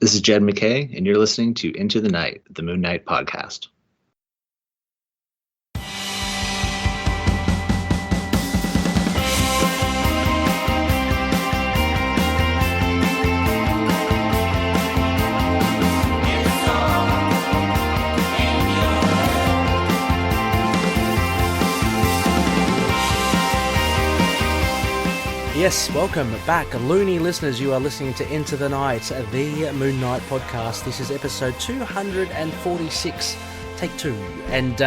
This is Jed MacKay, and you're listening to Into the Night, the Moon Knight podcast. Yes, welcome back, loony listeners. You are listening to Into the Night, the Moon Knight podcast. This is episode 246, take 2, and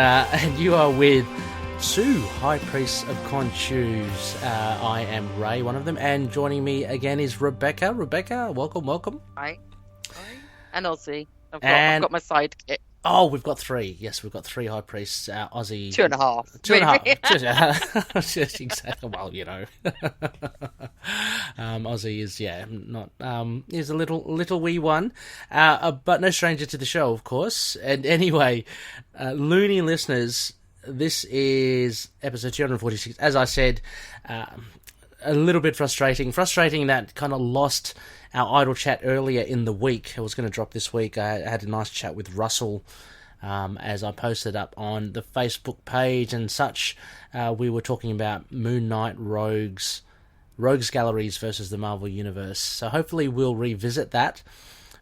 you are with two High Priests of Khonshu. I am Ray, one of them, and joining me again is Rebecca. Rebecca, welcome. Hi. And Ozzy. I've got my sidekick. Oh, we've got three. Yes, we've got three High Priests. Ozzy... 2.5. 2.5. Exactly. Well, you know. Ozzy is, not... is a little wee one. But no stranger to the show, of course. And anyway, loony listeners, this is episode 246. As I said, a little bit frustrating. Frustrating that kind of lost our idle chat earlier in the week. I was going to drop this week. I had a nice chat with Russell as I posted up on the Facebook page and such. We were talking about Moon Knight Rogues Galleries versus the Marvel Universe. So hopefully we'll revisit that.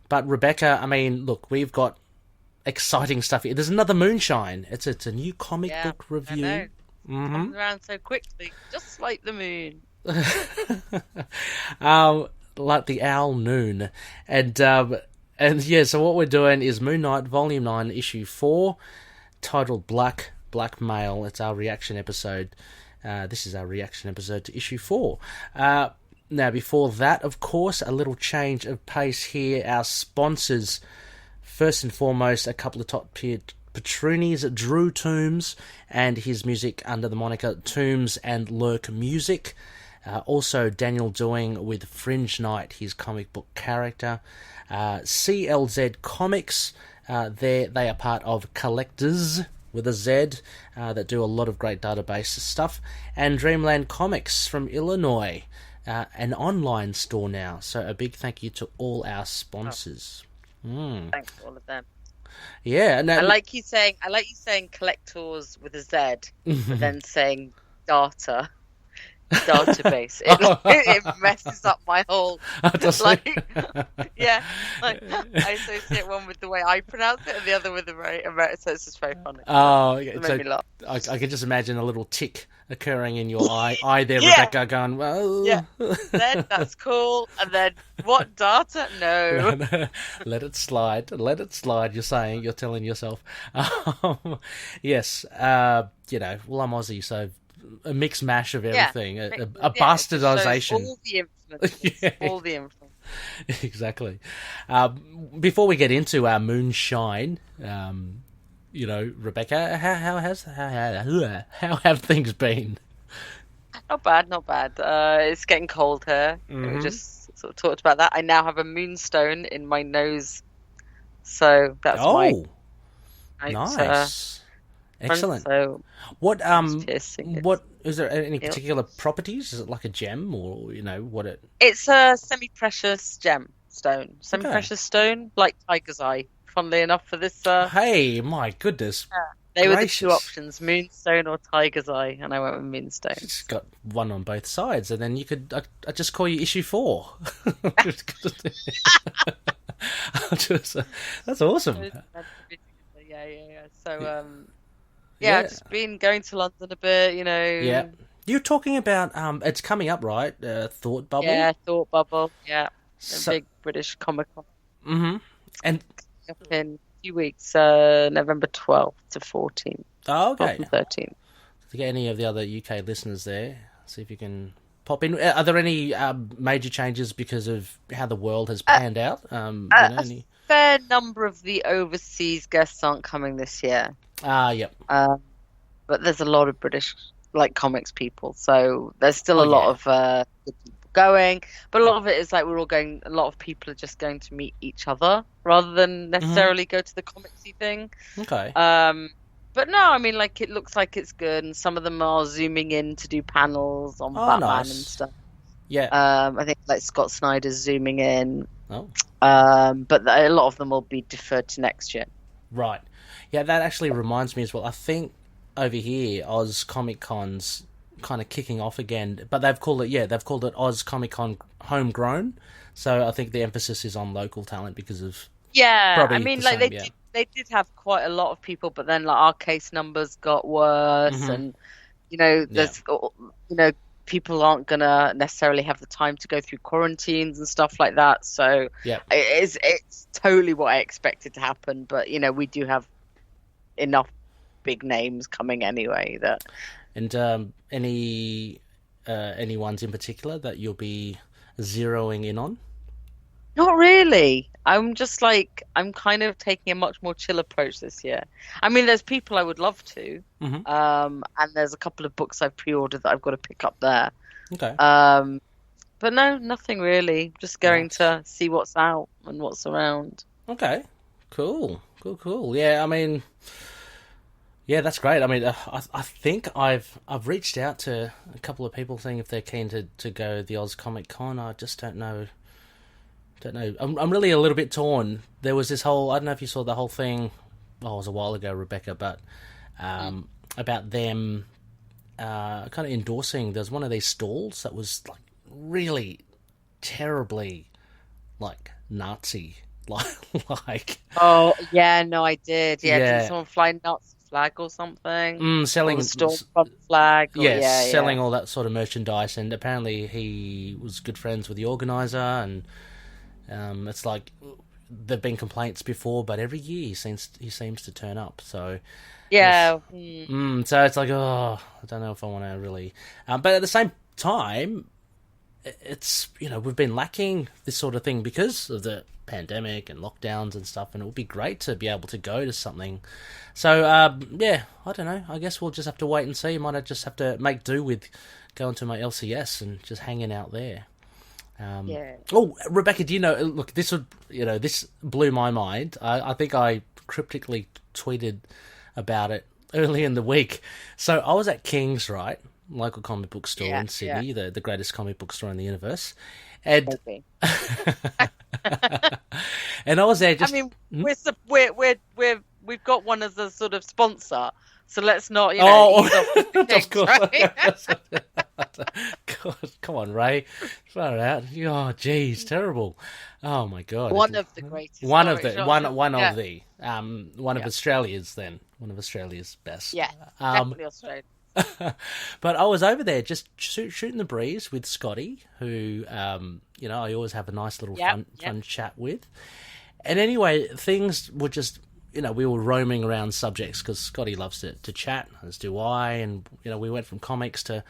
But Rebecca, I mean, look, we've got exciting stuff here. There's another Moonshine. It's a new comic book review. I know. Comes around so quickly, just like the moon. Like the owl noon, and yeah. So what we're doing is Moon Knight Volume 9, Issue 4, titled Blackmail. It's our reaction episode. This is our reaction episode to Issue 4. Now, before that, of course, a little change of pace here. Our sponsors, first and foremost, a couple of top-tier patroonies, Drew Toombs, and his music under the moniker Toombs and Lurk Music. Also, Daniel Doing with Fringe Knight, his comic book character. CLZ Comics, they are part of Collectors with a Z, that do a lot of great database stuff. And Dreamland Comics from Illinois, an online store now. So a big thank you to all our sponsors. Thanks to all of them. Yeah, no, I like you saying collectors with a Z, but then saying database. It messes up my whole I associate one with the way I pronounce it and the other with the way so it's just very funny. Oh, yeah. It made me laugh. I can just imagine a little tick occurring in your eye there, Rebecca, going, well... Yeah, then that's cool, and then, what data? No. Let it slide, you're telling yourself. Yes, well, I'm Aussie, so a mixed mash of everything, a bastardization. All the influences, all the influences. Exactly. Before we get into our Moonshine, Rebecca, how have things been? Not bad. It's getting cold here. Mm-hmm. We just sort of talked about that. I now have a moonstone in my nose, so that's nice. Excellent. So what is there any particular properties? Is it like a gem, or what it? It's a semi-precious gemstone, semi-precious stone, like Tiger's Eye. Funnily enough, for this. Hey, my goodness! They were the two options: Moonstone or Tiger's Eye, and I went with Moonstone. It's got one on both sides, and then you could. I just call you Issue 4. That's awesome. Yeah. So I've just been going to London a bit, Yeah. You're talking about, it's coming up, right? Thought Bubble? Yeah, Thought Bubble, yeah. A big British Comic-Con. Mm-hmm. And up in a few weeks, November 12th to 14th. Oh, okay. 12th and 13th. To get any of the other UK listeners there, see if you can pop in. Are there any major changes because of how the world has panned out? A fair number of the overseas guests aren't coming this year. Yep. But there's a lot of British comics people, so there's still a lot of good people going. But a lot of it is we're all going. A lot of people are just going to meet each other rather than necessarily go to the comicsy thing. Okay. But no, I mean, it looks like it's good, and some of them are zooming in to do panels on Batman and stuff. Yeah. I think Scott Snyder's zooming in. Oh. But a lot of them will be deferred to next year. Right. Yeah, that actually reminds me as well. I think over here, Oz Comic Con's kind of kicking off again, but they've called it Oz Comic Con Homegrown. So I think the emphasis is on local talent because of I mean, like same, they did have quite a lot of people, but then like our case numbers got worse, and there's people aren't gonna necessarily have the time to go through quarantines and stuff like that. So it's totally what I expected to happen. But we do have enough big names coming anyway. And any ones in particular that you'll be zeroing in on? Not really. I'm just I'm kind of taking a much more chill approach this year. I mean, there's people I would love to, and there's a couple of books I've pre-ordered that I've got to pick up there. Okay. But no, nothing really. Just going to see what's out and what's around. Okay. Cool. Yeah, I mean, yeah, that's great. I mean, I think I've reached out to a couple of people saying if they're keen to go the Oz Comic Con. I just don't know. I'm really a little bit torn. There was this whole, I don't know if you saw the whole thing, it was a while ago, Rebecca, but about them kind of endorsing, there's one of these stalls that was like really terribly like Nazi, like. Oh, yeah, no, I did. Yeah, Yeah. did someone fly Nazi flag or something? Selling or Stormfront flag? Selling all that sort of merchandise, and apparently he was good friends with the organizer, and it's like there've been complaints before, but every year he seems to turn up. So yeah, so it's like, I don't know if I want to really. But at the same time, it's we've been lacking this sort of thing because of the pandemic and lockdowns and stuff, and it would be great to be able to go to something. So I don't know. I guess we'll just have to wait and see. Might just have to make do with going to my LCS and just hanging out there. Oh, Rebecca, do you know? Look, this blew my mind. I think I cryptically tweeted about it early in the week. So I was at King's, right, local comic book store in Sydney, the greatest comic book store in the universe, and and I was there. Just, I mean, we've got one as a sort of sponsor. So let's not, ease off the things, of course. Right? God, come on, Ray. Far out. Oh, geez, terrible. Oh my God. One of the greatest. One of Australia's then. One of Australia's best. Yeah, definitely Australia. But I was over there just shooting the breeze with Scotty, who I always have a nice little fun chat with. And anyway, things were just. We were roaming around subjects because Scotty loves to chat, as do I, and we went from comics to,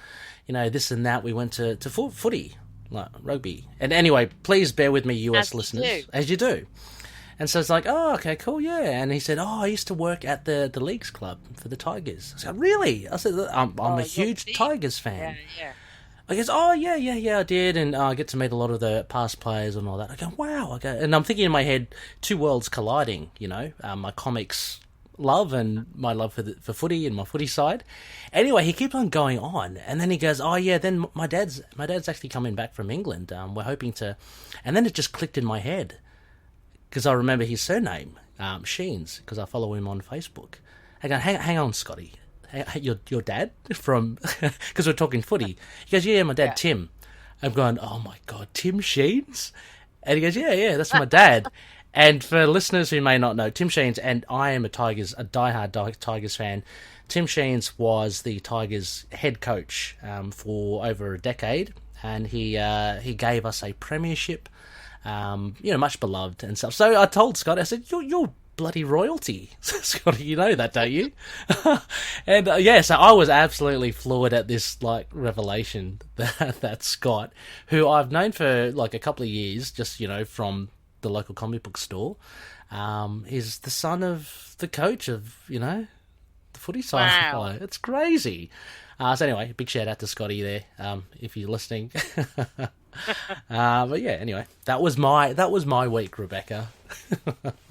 this and that. We went to footy, like rugby, and anyway, please bear with me, US listeners, as you do. And so it's like, oh, okay, cool, yeah. And he said, I used to work at the Leagues Club for the Tigers. I said, really? I said, I'm a huge Tigers fan. Yeah. I guess, I did, and I get to meet a lot of the past players and all that. I go, wow. And I'm thinking in my head, two worlds colliding, my comics love and my love for footy and my footy side. Anyway, he keeps on going on, and then he goes, then my dad's actually coming back from England. We're hoping to, and then it just clicked in my head because I remember his surname, Sheens, because I follow him on Facebook. I go, hang on, Scotty. Your dad from because we're talking footy. He goes, yeah, my dad Tim. I'm going, oh my God, Tim Sheens? And he goes, yeah, that's my dad. And for listeners who may not know, Tim Sheens, and I am a diehard Tigers fan. Tim Sheens was the Tigers head coach for over a decade, and he gave us a premiership, much beloved and stuff. So I told Scott, I said, you're bloody royalty, Scotty, you know that, don't you? And so I was absolutely floored at this revelation that Scott, who I've known for a couple of years, just from the local comic book store, is the son of the coach of the footy side. Wow. It's crazy. So anyway, big shout out to Scotty there, if you're listening. But yeah, anyway, that was my week, Rebecca.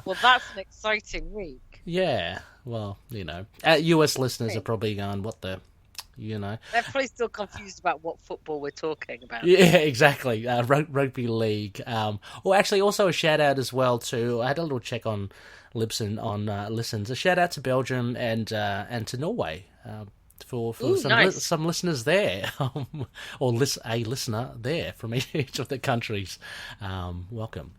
Well, that's an exciting week. Yeah, well, US listeners are probably going, what the They're probably still confused about what football we're talking about. Yeah, exactly. Rugby league. Actually, also a shout out as well to. I had a little check on Libsyn on listens. A shout out to Belgium and to Norway for some listeners there, or a listener there from each of the countries. Welcome.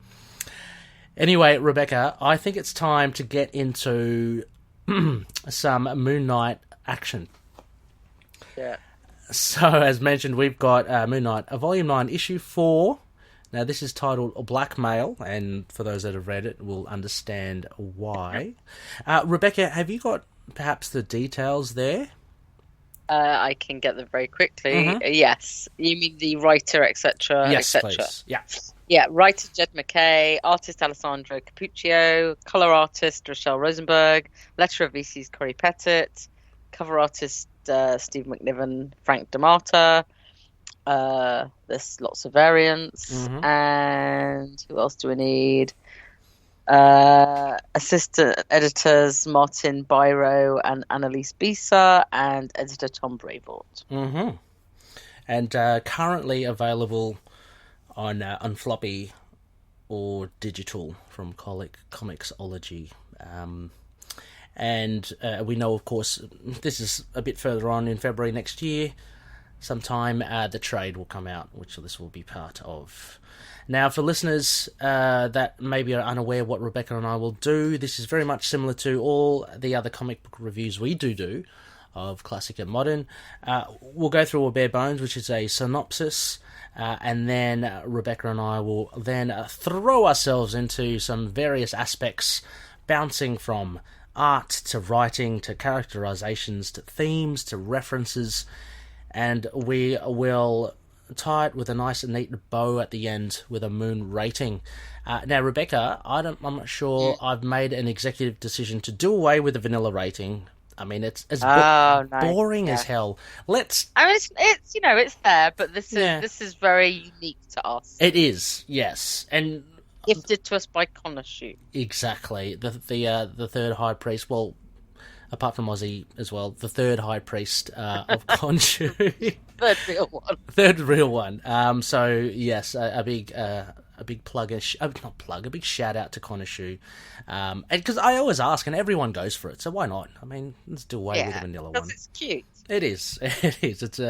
Anyway, Rebecca, I think it's time to get into some Moon Knight action. Yeah. So, as mentioned, we've got Moon Knight, Volume 9, Issue 4. Now, this is titled Blackmail, and for those that have read it will understand why. Rebecca, have you got perhaps the details there? I can get them very quickly. Yes. You mean the writer, etc., yes, etc.? Please. Yeah. Yeah, writer Jed MacKay, artist Alessandro Cappuccio, colour artist Rachelle Rosenberg, letterer VC's Corey Petit, cover artist Steve McNiven, Frank D'Amata. There's lots of variants. And who else do we need? Assistant editors Martin Biro and Annalise Bisa, and editor Tom Brevoort. And currently available on floppy or digital from Comixology. And we know, of course, this is a bit further on in February next year. Sometime the trade will come out, which this will be part of. Now, for listeners that maybe are unaware what Rebecca and I will do, this is very much similar to all the other comic book reviews we do of classic and modern. We'll go through a bare bones, which is a synopsis, and then Rebecca and I will then throw ourselves into some various aspects, bouncing from art to writing to characterizations to themes to references, and we will tie it with a nice and neat bow at the end with a moon rating. Now, Rebecca, I'm not sure I've made an executive decision to do away with the vanilla rating. I mean, it's boring as hell. It's there, but this is very unique to us. It is, yes, and gifted to us by Khonshu. Exactly, the third high priest. Well, apart from Ozzy as well, the third high priest of Khonshu. Third real one. So yes, a big plug, a big shout out to Khonshu. And because I always ask, and everyone goes for it, so why not? I mean, let's do away with the vanilla one. Because it's cute. It is. It's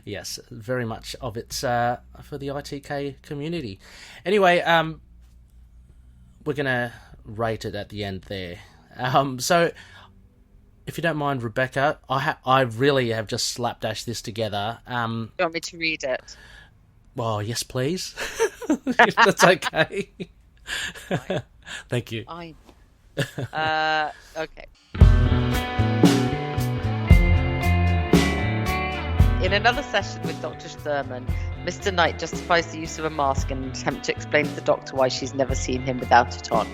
yes, very much of it's for the ITK community. Anyway, we're gonna rate it at the end there. So, if you don't mind, Rebecca, I really have just slapdashed this together. You want me to read it? Well, yes, please. If that's okay. Thank you. Okay. In another session with Dr. Sterman, Mr. Knight justifies the use of a mask in an attempt to explain to the doctor why she's never seen him without it on.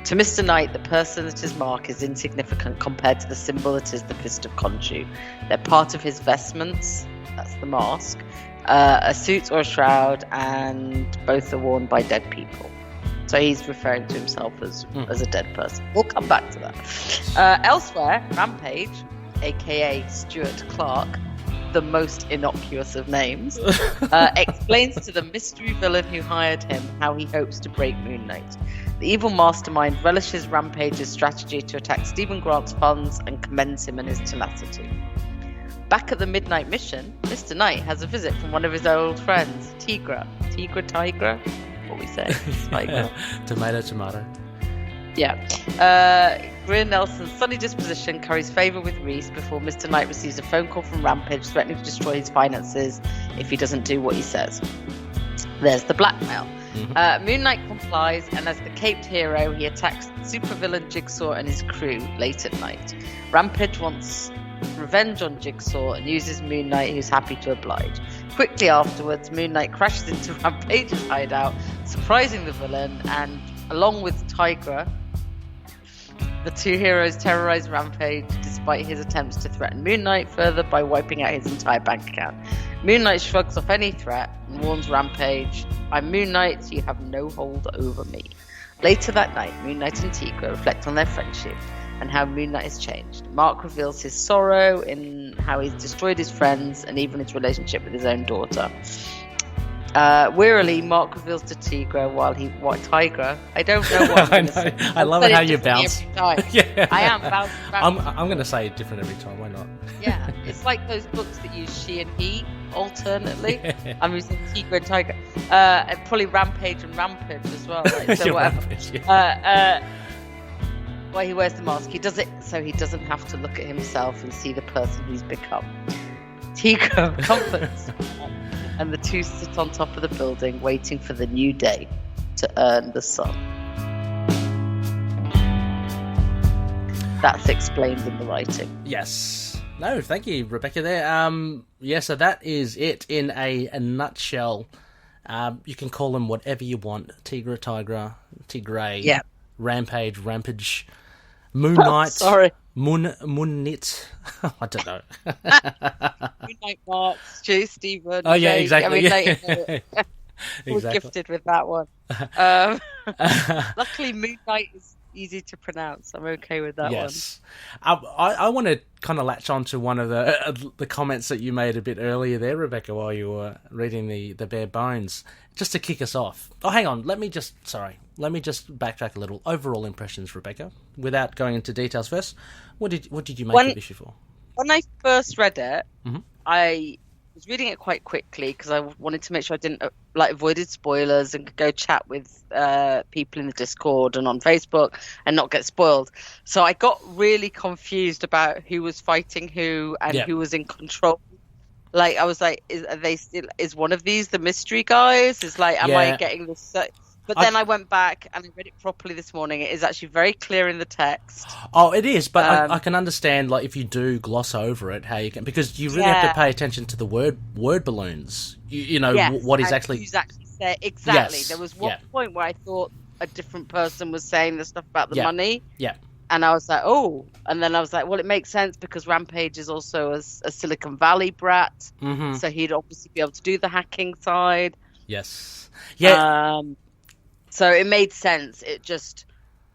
To Mr. Knight, the person that is Marc is insignificant compared to the symbol that is the Fist of Khonshu. They're part of his vestments, that's the mask, a suit or a shroud, and both are worn by dead people. So he's referring to himself as a dead person. We'll come back to that. Elsewhere, Rampage, aka Stuart Clark, the most innocuous of names, explains to the mystery villain who hired him how he hopes to break Moon Knight. The evil mastermind relishes Rampage's strategy to attack Stephen Grant's funds and commends him and his tenacity. Back at the Midnight Mission, Mr. Knight has a visit from one of his old friends, Tigra. Tigra? What we say? Tomato. Yeah. Greer Nelson's sunny disposition carries favour with Reese before Mr. Knight receives a phone call from Rampage threatening to destroy his finances if he doesn't do what he says. There's the blackmail. Moon Knight complies, and as the caped hero, he attacks supervillain Jigsaw and his crew late at night. Rampage wants revenge on Jigsaw and uses Moon Knight, who's happy to oblige. Quickly afterwards, Moon Knight crashes into Rampage's hideout, surprising the villain, and along with Tigra, the two heroes terrorize Rampage despite his attempts to threaten Moon Knight further by wiping out his entire bank account. Moon Knight shrugs off any threat and warns Rampage, "I'm Moon Knight, you have no hold over me." Later that night, Moon Knight and Tigra reflect on their friendship. and how Moon Knight has changed. Marc reveals his sorrow in how he's destroyed his friends and even his relationship with his own daughter. Wearily, Marc reveals to Tigra Tigra? I don't know what I'm going to say. I love it how you bounce. Yeah. I am bouncing. I'm going to say it different every time. Why not? Yeah, it's like those books that use she and he alternately. Yeah. I'm using Tigra and Tiger. And probably Rampage and Rampage as well. Like, so whatever. Rampage, yeah. He wears the mask. He does it so he doesn't have to look at himself and see the person he's become. Tigra comforts and the two sit on top of the building waiting for the new day to earn the sun. That's explained in the writing. Yes. No, thank you, Rebecca, there. So that is it in a nutshell. You can call them whatever you want. Tigra, Tigray, Rampage, Moon Knight. Sorry. Moonnit. I don't know. Moon Knight, Marc, Stu, Stephen. Oh, yeah, exactly. We're gifted with that one. Luckily, Moon Knight is easy to pronounce. I'm okay with that one. I want to kind of latch on to one of the comments that you made a bit earlier there, Rebecca, while you were reading the bare bones, just to kick us off. Oh, hang on. Let me just backtrack a little. Overall impressions, Rebecca, without going into details first. What did you make of issue 4? When I first read it, I was reading it quite quickly because I wanted to make sure I didn't avoided spoilers and could go chat with people in the Discord and on Facebook and not get spoiled. So I got really confused about who was fighting who and who was in control. Like, I was like, is one of these the mystery guys? Am I getting this? But then I went back and I read it properly this morning. It is actually very clear in the text. Oh, it is, but I can understand, like, if you do gloss over it, how you can, because you really have to pay attention to the word balloons. You know, what is actually... Who's actually said, exactly. Yes. There was one point where I thought a different person was saying the stuff about the money. Yeah. And I was like, oh. And then I was like, well, it makes sense because Rampage is also a Silicon Valley brat. Mm-hmm. So he'd obviously be able to do the hacking side. Yes. Yeah. So it made sense. It just,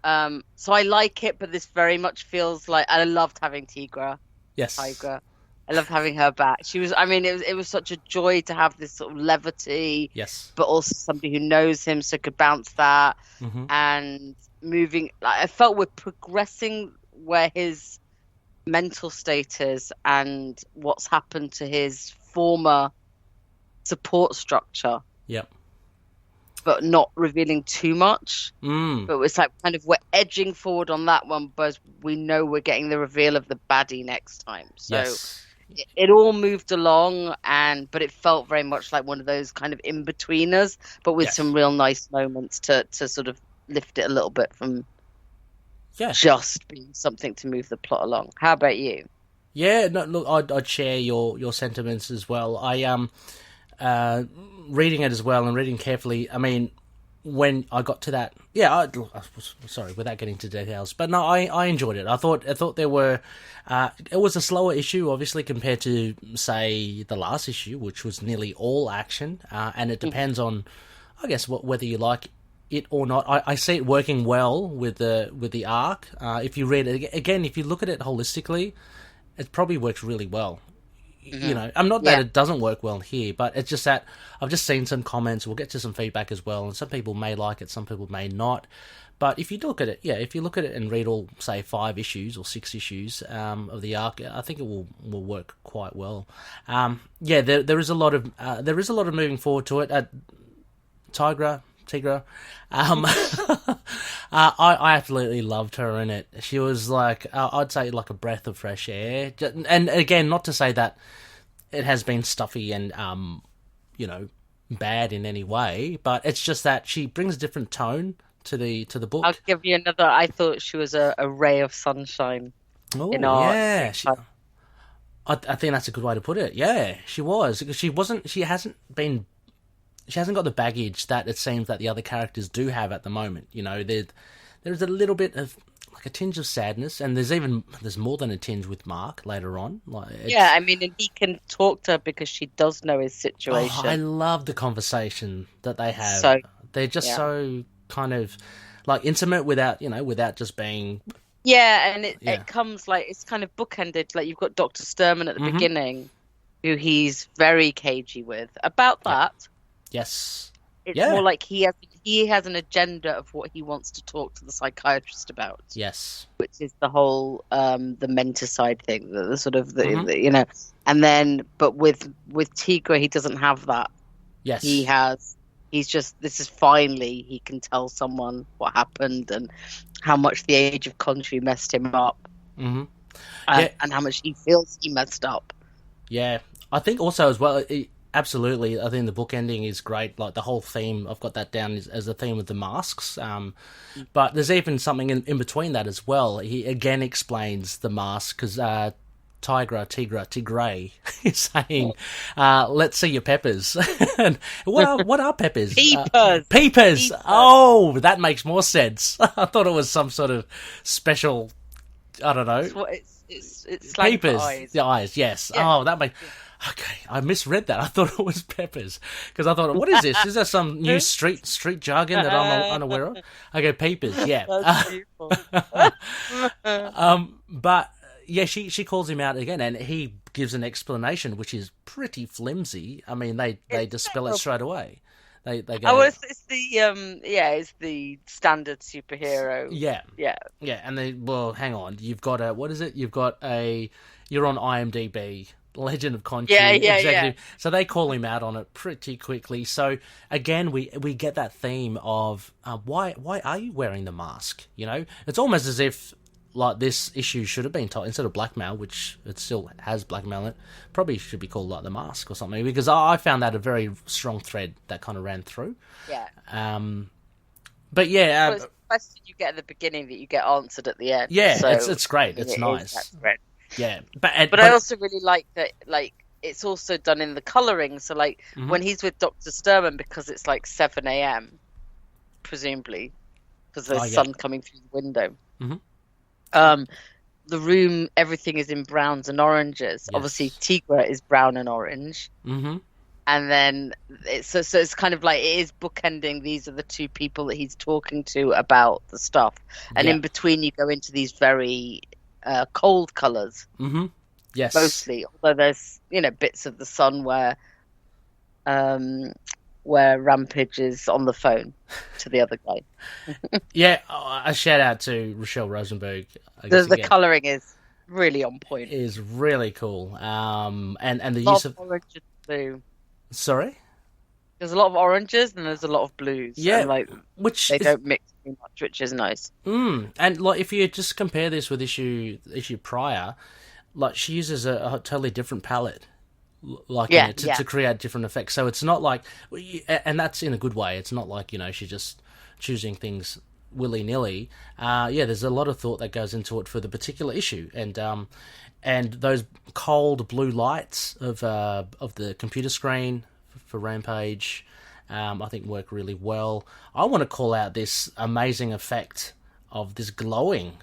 so I like it, but this very much feels like, I loved having Tigra. Yes. Tigra. I loved having her back. She was, it was such a joy to have this sort of levity. Yes. But also somebody who knows him, so could bounce that. Mm-hmm. And moving, I felt we're progressing where his mental state is and what's happened to his former support structure. Yep. But not revealing too much. But it's like kind of we're edging forward on that one, but we know we're getting the reveal of the baddie next time. So it all moved along, but it felt very much like one of those kind of in-betweeners, but with some real nice moments to sort of lift it a little bit from just being something to move the plot along. How about you? Yeah, no, look, I'd share your sentiments as well. Reading it as well and reading carefully, when I got to that, sorry, without getting into details, but no, I enjoyed it. I thought there were, it was a slower issue, obviously, compared to, say, the last issue, which was nearly all action, and it depends on, I guess, whether you like it or not. I see it working well with the arc. If you read it again, if you look at it holistically, it probably works really well. Mm-hmm. You know, I'm not that it doesn't work well here, but it's just that I've just seen some comments. We'll get to some feedback as well, and some people may like it, some people may not. But if you look at it, if you look at it and read all, say, 5 issues or 6 issues of the arc, I think it will work quite well. There is a lot of moving forward to it. Tigra. I absolutely loved her in it. She was like, I'd say, like a breath of fresh air. And again, not to say that it has been stuffy and, bad in any way, but it's just that she brings a different tone to the book. I'll give you another. I thought she was a ray of sunshine. Oh, yeah. I think that's a good way to put it. Yeah, she was. She hasn't got the baggage that it seems that the other characters do have at the moment. You know, there's a little bit of like a tinge of sadness, and there's more than a tinge with Marc later on. And he can talk to her because she does know his situation. I love the conversation that they have. So, they're just so kind of like intimate without just being Yeah, and Yeah. it comes like it's kind of bookended. Like you've got Dr. Sterman at the Mhm. beginning, who he's very cagey with. About Yep. that, Yes. it's Yeah. more like he has an agenda of what he wants to talk to the psychiatrist about, Yes. which is the whole the menticide thing, the sort of Mhm. the you know. And then, but with Tigra, he doesn't have that. Yes. He's just, this is finally he can tell someone what happened and how much the age of Khonshu messed him up, Mhm. and how much he feels he messed up. Yeah, I think also as well. Absolutely, I think the book ending is great. Like the whole theme, I've got that down as a theme of the masks. But there's even something in between that as well. He again explains the mask because Tigray is saying, "Let's see your peppers." And what are peppers? Peepers. Peepers. Oh, that makes more sense. I thought it was some sort of special. I don't know. It's slang for Peepers. eyes. The eyes. Yes. Yeah. Oh, that makes. Okay, I misread that. I thought it was peppers because I thought, what is this? Is that some new street jargon that I'm unaware of? Okay, peepers. Yeah. But yeah, she calls him out again, and he gives an explanation which is pretty flimsy. I mean, they dispel it straight away. They go. Oh, it's the standard superhero. Yeah. Yeah. Yeah, and hang on. You've got what is it? You're on IMDb. Legend of Khonshu executive. Yeah. So they call him out on it pretty quickly. So again, we get that theme of why are you wearing the mask? You know, it's almost as if like this issue should have been told instead of Blackmail, which it still has Blackmail in it. Probably should be called like the mask or something, because I found that a very strong thread that kind of ran through. Yeah. But yeah, well, it's the question you get at the beginning that you get answered at the end. Yeah, so it's great. It's nice. Yeah, but I also really like that. Like it's also done in the coloring. So like when he's with Dr. Sterman, because it's like 7 a.m. presumably because there's sun coming through the window. Mm-hmm. The room, everything is in browns and oranges. Yes. Obviously, Tigra is brown and orange. Mm-hmm. And then so it's kind of like it is bookending. These are the two people that he's talking to about the stuff, and in between you go into these very cold colors. Mm-hmm. Yes, mostly. Although there's bits of the sun where Rampage is on the phone to the other guy. Yeah, a shout out to Rachelle Rosenberg. The colouring is really on point. It is really cool. And the use of orange and blue. Sorry? There's a lot of oranges and there's a lot of blues. Yeah, and they don't mix too much, which is nice. And like if you just compare this with issue prior, like she uses a totally different palette. To create different effects. So it's not like, and that's in a good way. It's not like she's just choosing things willy nilly. There's a lot of thought that goes into it for the particular issue, and those cold blue lights of the computer screen for Rampage, I think work really well. I want to call out this amazing effect of this glowing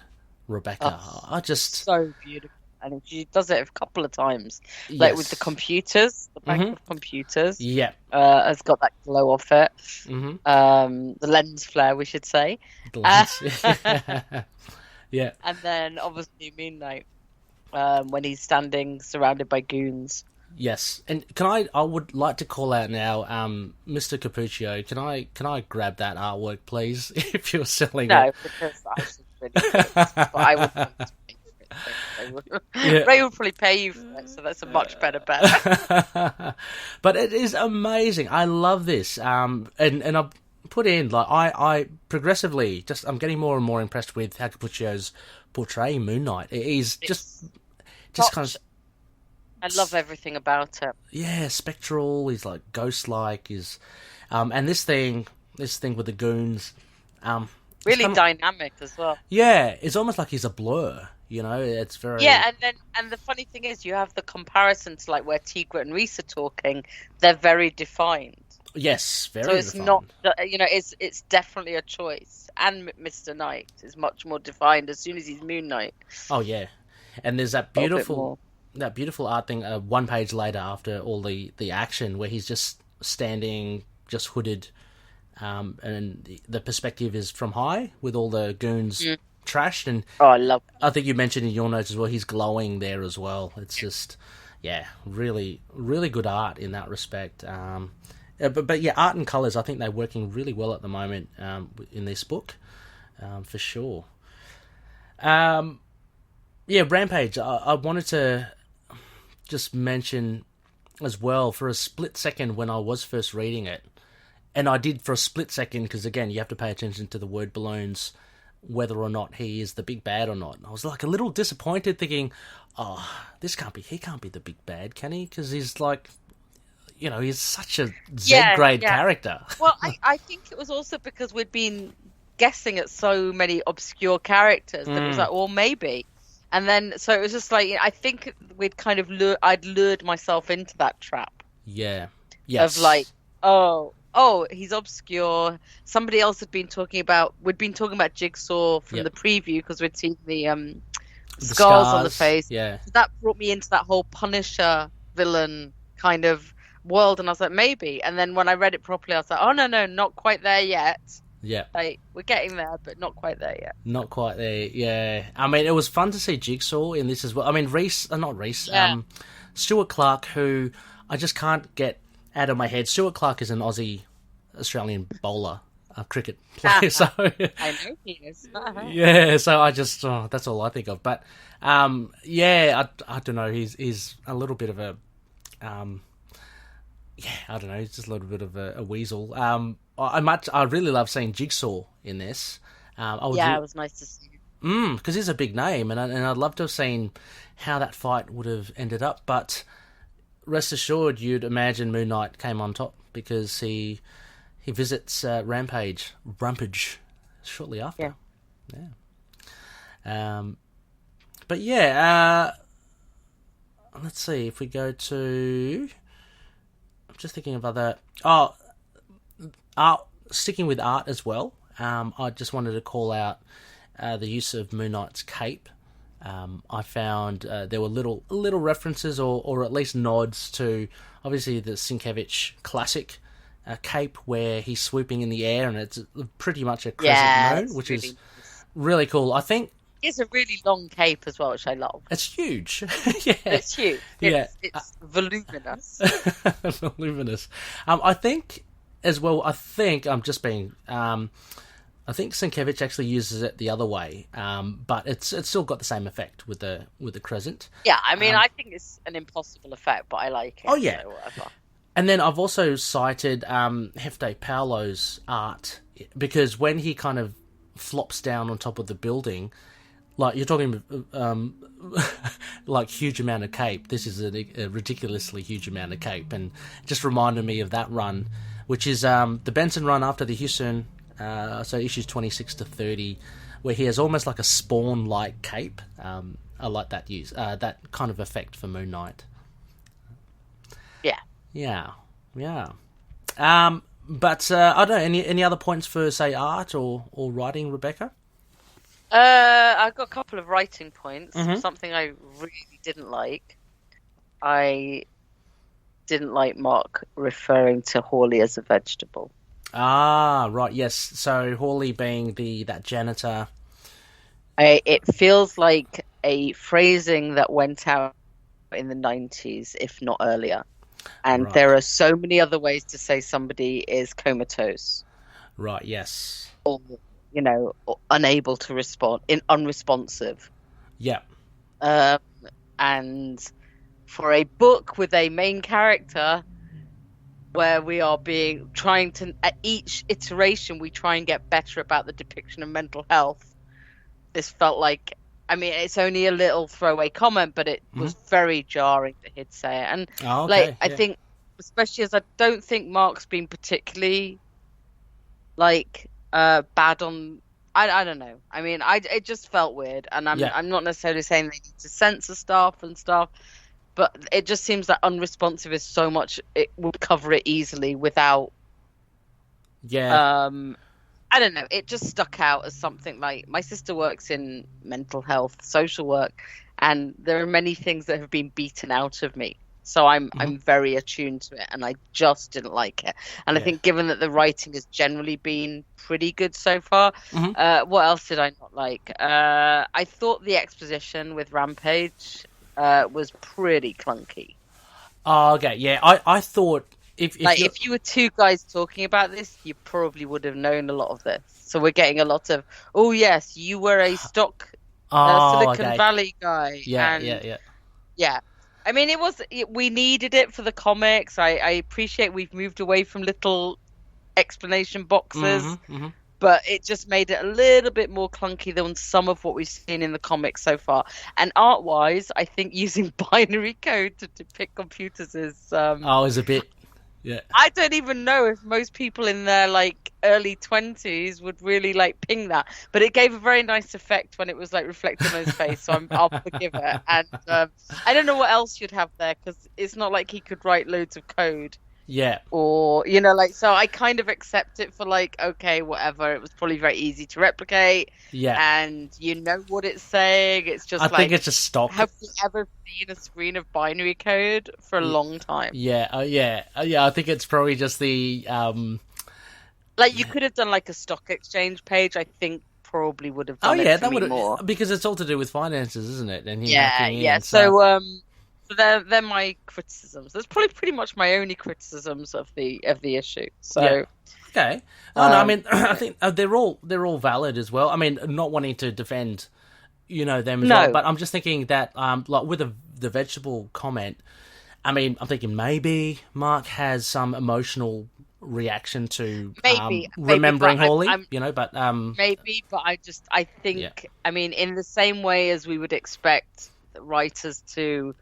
Rebecca. So beautiful. And she does it a couple of times, like with the computers, the bank of computers. Yeah, has got that glow off it. Mm-hmm. The lens flare, we should say. The lens. Yeah. And then obviously Moon Knight, when he's standing surrounded by goons. Yes, and I would like to call out now, Mr. Cappuccio. Can I grab that artwork, please, if you're selling it? No, because I should really, but I would want to. Ray will probably pay you for it, so that's a much better bet. But it is amazing. I love this. And I've put in I progressively I'm getting more and more impressed with how Cappuccio's portraying Moon Knight. He's just kind of. I love everything about it. Yeah, spectral. He's like ghost-like. And this thing with the goons. Really dynamic as well. Yeah, it's almost like he's a blur. It's very... Yeah, and the funny thing is, you have the comparison to like where Tigra and Reese are talking. They're very defined. Yes, very. So it's defined. not, it's definitely a choice. And Mr. Knight is much more defined as soon as he's Moon Knight. Oh yeah, and there's that beautiful art thing. 1 page later, after all the action, where he's just standing, just hooded, and the perspective is from high with all the goons. trashed. And I think you mentioned in your notes as well, he's glowing there as well. It's just, really, really good art in that respect. But yeah, art and colours, I think they're working really well at the moment in this book, for sure. Rampage, I wanted to just mention as well, for a split second when I was first reading it, and I did for a split second, because again, you have to pay attention to the word balloons, whether or not he is the big bad or not. I was like a little disappointed, thinking, he can't be the big bad, can he? Because he's like, he's such a Z-grade character. Well, I think it was also because we'd been guessing at so many obscure characters that it was like, well, maybe. And then, so it was just like, I think we'd kind of I'd lured myself into that trap. Yeah. Yes. Of like, oh, he's obscure. Somebody else we'd been talking about Jigsaw from the preview, because we'd seen the scars on the face. Yeah. So that brought me into that whole Punisher villain kind of world, and I was like, maybe. And then when I read it properly, I was like, oh, no, not quite there yet. Yeah. Like, we're getting there, but not quite there yet. Not quite there, yeah. I mean, it was fun to see Jigsaw in this as well. I mean, Stuart Clark, who I just can't get out of my head. Stuart Clark is an Aussie-Australian bowler, a cricket player. So I know he is. Yeah, so I just, that's all I think of. But, I don't know, he's a little bit of a, I don't know, he's just a little bit of a weasel. I really love seeing Jigsaw in this. It was nice to see him. Because he's a big name, and I'd love to have seen how that fight would have ended up. But rest assured, you'd imagine Moon Knight came on top, because he visits Rampage shortly after. Yeah. Let's see if we go to. I'm just thinking of other. Art, sticking with art as well, I just wanted to call out the use of Moon Knight's cape. I found there were little references or at least nods to, obviously, the Sienkiewicz classic cape, where he's swooping in the air, and it's pretty much a crescent moon, which is really cool. I think it's a really long cape as well, which I love. It's huge. It's huge. It's voluminous. Voluminous. I think as well, I think Sienkiewicz actually uses it the other way, but it's still got the same effect with the crescent. Yeah, I mean, I think it's an impossible effect, but I like it. Oh yeah. So whatever. And then I've also cited Hefte Paolo's art, because when he kind of flops down on top of the building, like you're talking like huge amount of cape. This is a ridiculously huge amount of cape, and it just reminded me of that run, which is the Benson run after the Houston, so issues 26 to 30, where he has almost like a Spawn-like cape. I like that that kind of effect for Moon Knight. Yeah. But I don't know, any other points for, say, art or writing, Rebecca? I've got a couple of writing points. Something I really didn't like. I didn't like Marc referring to Hawley as a vegetable. Ah, right, yes. So Hawley being that janitor. It feels like a phrasing that went out in the 90s, if not earlier. And there are so many other ways to say somebody is comatose. Right, yes. Or, unable to respond, unresponsive. Yeah. And for a book with a main character where we are trying to, at each iteration, we try and get better about the depiction of mental health. This felt like, I mean, it's only a little throwaway comment, but it was very jarring that he'd say it. And I think, especially as I don't think Marc's been particularly bad on. I don't know. I mean, it just felt weird, and I'm not necessarily saying they need to censor stuff and stuff, but it just seems that unresponsive is so much. It would cover it easily without. Yeah. I don't know. It just stuck out as something like, my sister works in mental health, social work, and there are many things that have been beaten out of me. So I'm very attuned to it, and I just didn't like it. And I think given that the writing has generally been pretty good so far, what else did I not like? I thought the exposition with Rampage was pretty clunky. Oh, okay, yeah. I thought if you were two guys talking about this, you probably would have known a lot of this. So we're getting a lot of, oh yes, you were a stock Silicon Valley guy. Yeah. I mean, we needed it for the comics. I appreciate we've moved away from little explanation boxes, but it just made it a little bit more clunky than some of what we've seen in the comics so far. And art-wise, I think using binary code to depict computers is a bit. Yeah. I don't even know if most people in their like early 20s would really like ping that, but it gave a very nice effect when it was like reflected on his face, so I'll forgive it. And I don't know what else you'd have there, because it's not like he could write loads of code. Yeah. Or, so I kind of accept it for like, okay, whatever. It was probably very easy to replicate. Yeah. And you know what it's saying. It's just I think it's just stock. Have you ever seen a screen of binary code for a long time? Yeah. I think it's probably just the... Like, you could have done like a stock exchange page, I think probably would have done it for me more. Because it's all to do with finances, isn't it? And So they're my criticisms. That's probably pretty much my only criticisms of the issue. So okay, I mean, I think they're all valid as well. I mean, not wanting to defend, them as well, but I'm just thinking that like with the vegetable comment, I mean, I'm thinking maybe Marc has some emotional reaction to remembering Hawley, but maybe, but I think I mean, in the same way as we would expect writers to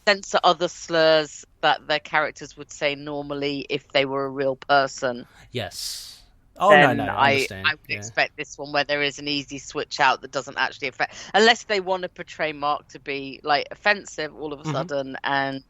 censor other slurs that their characters would say normally if they were a real person. Yes. I understand. I would expect this one where there is an easy switch out that doesn't actually affect, unless they want to portray Marc to be like offensive all of a sudden, and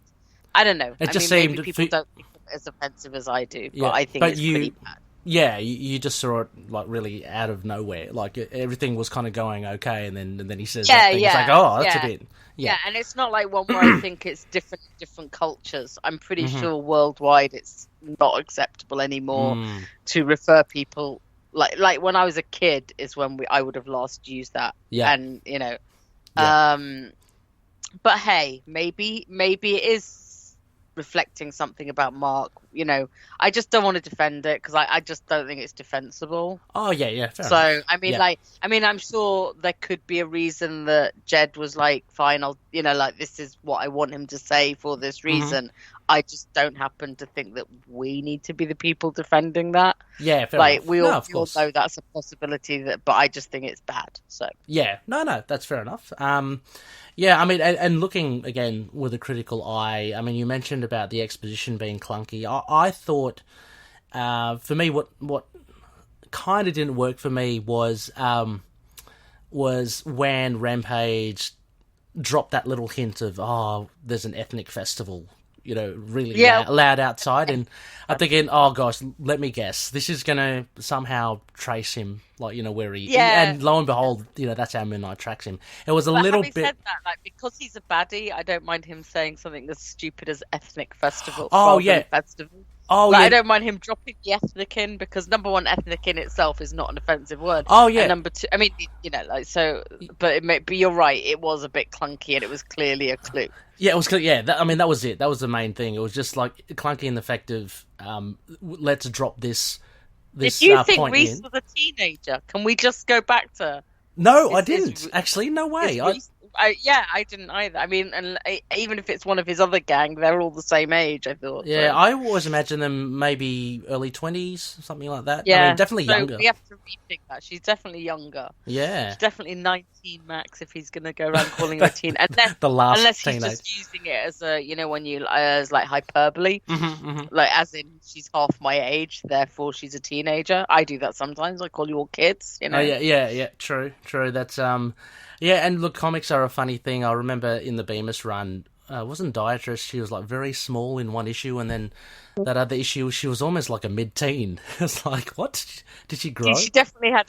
I don't know. It just seemed maybe people don't think of it as offensive as I do, but I think it's pretty bad. Yeah, you just saw it like really out of nowhere. Like everything was kind of going okay, and then he says that thing. It's like, oh, that's a bit. Yeah, and it's not like one where I think it's different cultures. I'm pretty sure worldwide it's not acceptable anymore to refer people like when I was a kid is when I would have last used that. Yeah, and but hey, maybe it is reflecting something about Marc. I just don't want to defend it because I just don't think it's defensible. Oh yeah, fair so enough. I mean I'm sure there could be a reason that Jed was like, fine, I'll this is what I want him to say for this reason. I just don't happen to think that we need to be the people defending that. Yeah, fair enough. We all know that's a possibility, but I just think it's bad. So yeah, no, that's fair enough. Yeah, I mean, and looking again with a critical eye, I mean, you mentioned about the exposition being clunky. I thought, for me, what kind of didn't work for me was when Rampage dropped that little hint of, there's an ethnic festival, really loud outside, and I'm thinking, oh gosh, let me guess, this is gonna somehow trace him, like where he, and lo and behold, that's how Moon Knight tracks him. It was a little bit. Said that, like, because he's a baddie, I don't mind him saying something as stupid as ethnic festival. Festival. I don't mind him dropping the ethnic in, because number one, ethnic in itself is not an offensive word. And number two, I mean, but you're right, it was a bit clunky and it was clearly a clue. Yeah, it was. Yeah, that was it. That was the main thing. It was just like clunky in the fact of let's drop this. If you think Reese was a teenager, can we just go back to? No, I didn't. Actually, no way. I didn't either. I mean, and even if it's one of his other gang, they're all the same age, I thought. Yeah, so. I always imagine them maybe early 20s, something like that. Yeah, I mean, definitely younger. We have to rethink that. She's definitely younger. Yeah. She's definitely 19 max if he's going to go around calling her a teen. Unless, the last unless he's teenage. just using it as a, when you, as like hyperbole. Like, as in, she's half my age, therefore she's a teenager. I do that sometimes. I call you all kids, Oh, yeah. True. That's, yeah, and look, comics are a funny thing. I remember in the Bemis run, wasn't Diatress, she was like very small in one issue, and then that other issue, she was almost like a mid-teen. It's like, what? Did she grow? She definitely had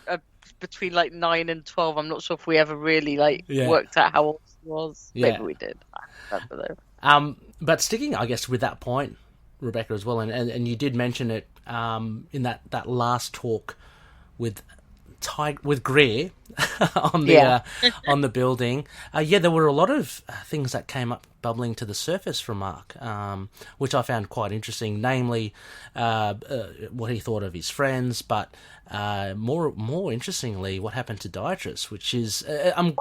a between like 9 and 12. I'm not sure if we ever really worked out how old she was. Yeah. Maybe we did. I don't remember though. But sticking, I guess, with that point, Rebecca, as well, and you did mention it in that last talk with with Greer on the building. There were a lot of things that came up bubbling to the surface from Marc, which I found quite interesting. Namely, what he thought of his friends, but more interestingly, what happened to Dietrich, which is Well,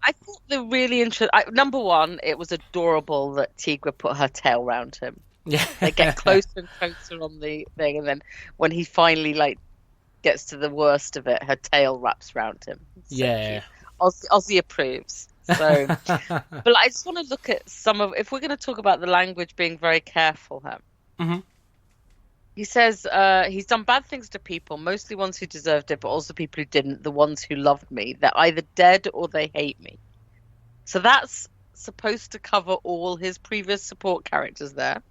I thought the really interesting. Number one, it was adorable that Tigra put her tail round him. Yeah, they get closer and closer on the thing, and then when he finally gets to the worst of it, her tail wraps around him. So Ozzy approves. So, but I just want to look at some of. If we're going to talk about the language, being very careful here. Mm-hmm. He says he's done bad things to people, mostly ones who deserved it, but also people who didn't. The ones who loved me, they're either dead or they hate me. So that's supposed to cover all his previous support characters there.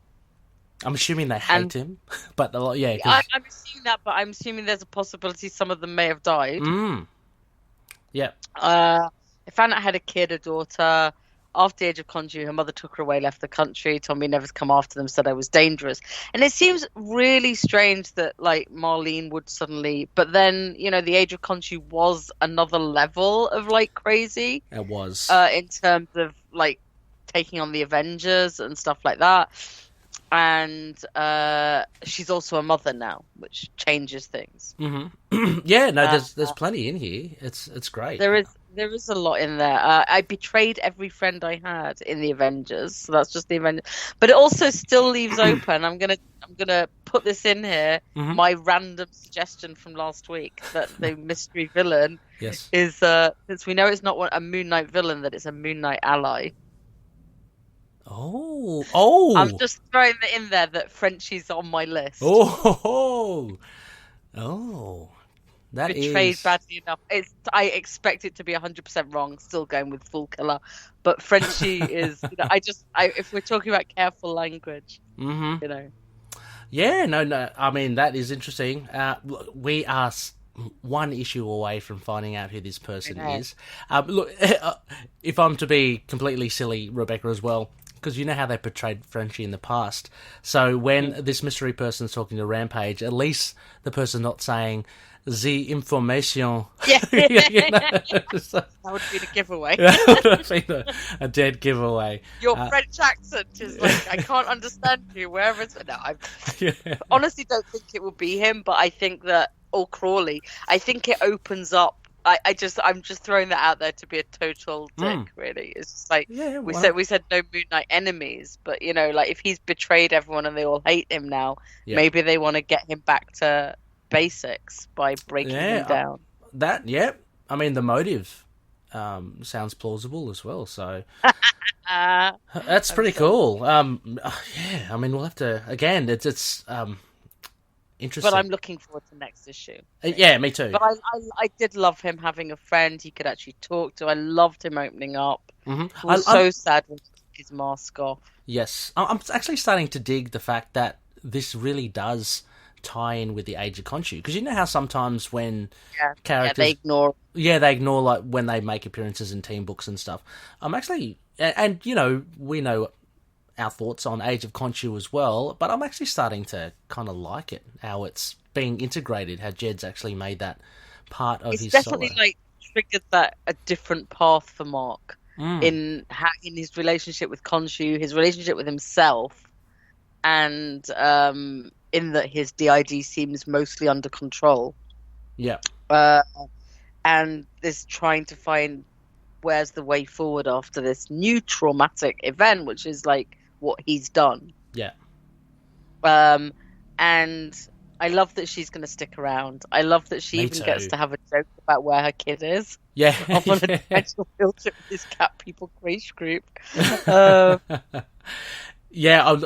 I'm assuming they hate him, but I'm assuming that, but I'm assuming there's a possibility some of them may have died. Yeah. I found out I had a kid, a daughter. After the age of Khonshu, her mother took her away, left the country, told me never to come after them, said I was dangerous. And it seems really strange that, Marlene would suddenly... But then, the age of Khonshu was another level of, crazy. It was. In terms of, taking on the Avengers and stuff like that. And she's also a mother now, which changes things. Mm-hmm. There's plenty in here. It's great. There is a lot in there. I betrayed every friend I had in the Avengers, so that's just the Avengers. But it also still leaves open. I'm gonna put this in here. Mm-hmm. My random suggestion from last week that the mystery villain is since we know it's not a Moon Knight villain, that it's a Moon Knight ally. Oh! I'm just throwing it in there that Frenchie's on my list. Oh! That betrayed is... badly enough. I expect it to be 100% wrong. Still going with full killer, but Frenchie is. If we're talking about careful language, mm-hmm. Yeah, no. I mean, that is interesting. We are one issue away from finding out who this person is. Look, if I'm to be completely silly, Rebecca, as well, because you know how they portrayed Frenchie in the past. So when this mystery person's talking to Rampage, at least the person's not saying the information. Yeah. So, that would be the giveaway. That would have been a dead giveaway. Your French accent is I can't understand you. Wherever it's I honestly don't think it will be him, but I think that Crawley. I think it opens up. I'm just throwing that out there to be a total dick. Really, it's just we said no Moon Knight enemies, but if he's betrayed everyone and they all hate him now, maybe they want to get him back to basics by breaking him down. I mean, the motive sounds plausible as well. So that's pretty cool. I mean, we'll have to again. It's interesting. But I'm looking forward to next issue. Yeah, me too. But I did love him having a friend he could actually talk to. I loved him opening up. Mm-hmm. I was so sad when he took his mask off. Yes. I'm actually starting to dig the fact that this really does tie in with the Age of Khonshu. Because you know how sometimes when characters... they ignore... Yeah, they ignore when they make appearances in team books and stuff. I'm actually... And, we know our thoughts on Age of Khonshu as well, but I'm actually starting to kind of like it, how it's being integrated, how Jed's actually made that part of his definitely solo. Triggered that a different path for Marc in his relationship with Khonshu, his relationship with himself, and in that his DID seems mostly under control. Yeah. And is trying to find where's the way forward after this new traumatic event, which is what he's done. Yeah. And I love that she's going to stick around. I love that she gets to have a joke about where her kid is. Yeah. Off on a potential field trip with this cat people crash group. Yeah,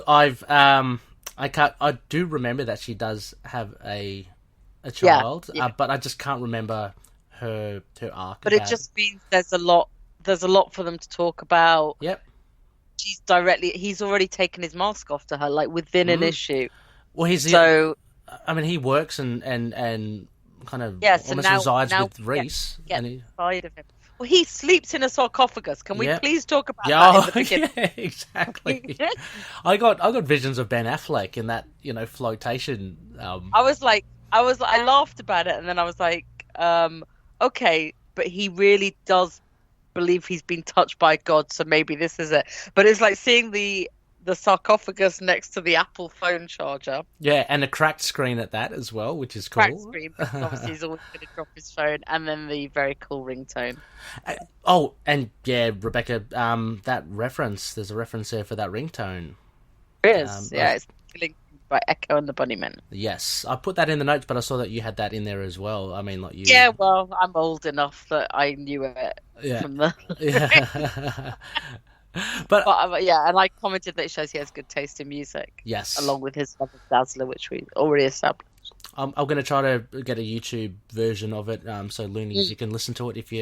I do remember that she does have a child, but I just can't remember her arc. But it just means there's a lot for them to talk about. Yep. He's already taken his mask off to her, within an issue. Well, he works and kind of almost resides with Reese. Get inside of him. Well, he sleeps in a sarcophagus. Can we please talk about that in the beginning? Yeah, exactly. I got visions of Ben Affleck in that, flotation. I laughed about it, and then I was like, okay, but he really does believe he's been touched by God, so maybe this is it. But it's like seeing the sarcophagus next to the Apple phone charger. Yeah, and a cracked screen at that as well, which is cool. Cracked screen, because obviously he's always going to drop his phone, and then the very cool ringtone. And yeah, Rebecca, that reference, there's a reference there for that ringtone. There is, it's linked by Echo and the Bunnymen. Yes, I put that in the notes, but I saw that you had that in there as well. I mean, like you. Yeah, well, I'm old enough that I knew it from the. Yeah. But yeah, and I commented that it shows he has good taste in music. Yes, along with his love of Dazzler, which we already established. I'm going to try to get a YouTube version of it, so loonies, you can listen to it if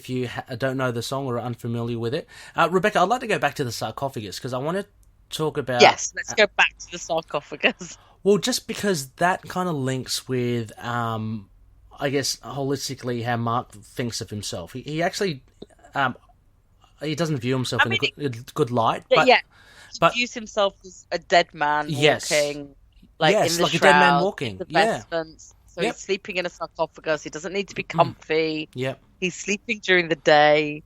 you don't know the song or are unfamiliar with it. Rebecca, I'd like to go back to the sarcophagus because I want to talk about. Yes, let's go back to the sarcophagus. Well, just because that kind of links with, I guess, holistically how Marc thinks of himself. He actually. He doesn't view himself in a good light. But views himself as a dead man walking, in the like shroud, a dead man walking. The vestments. So he's sleeping in a sarcophagus. He doesn't need to be comfy. Yep. He's sleeping during the day.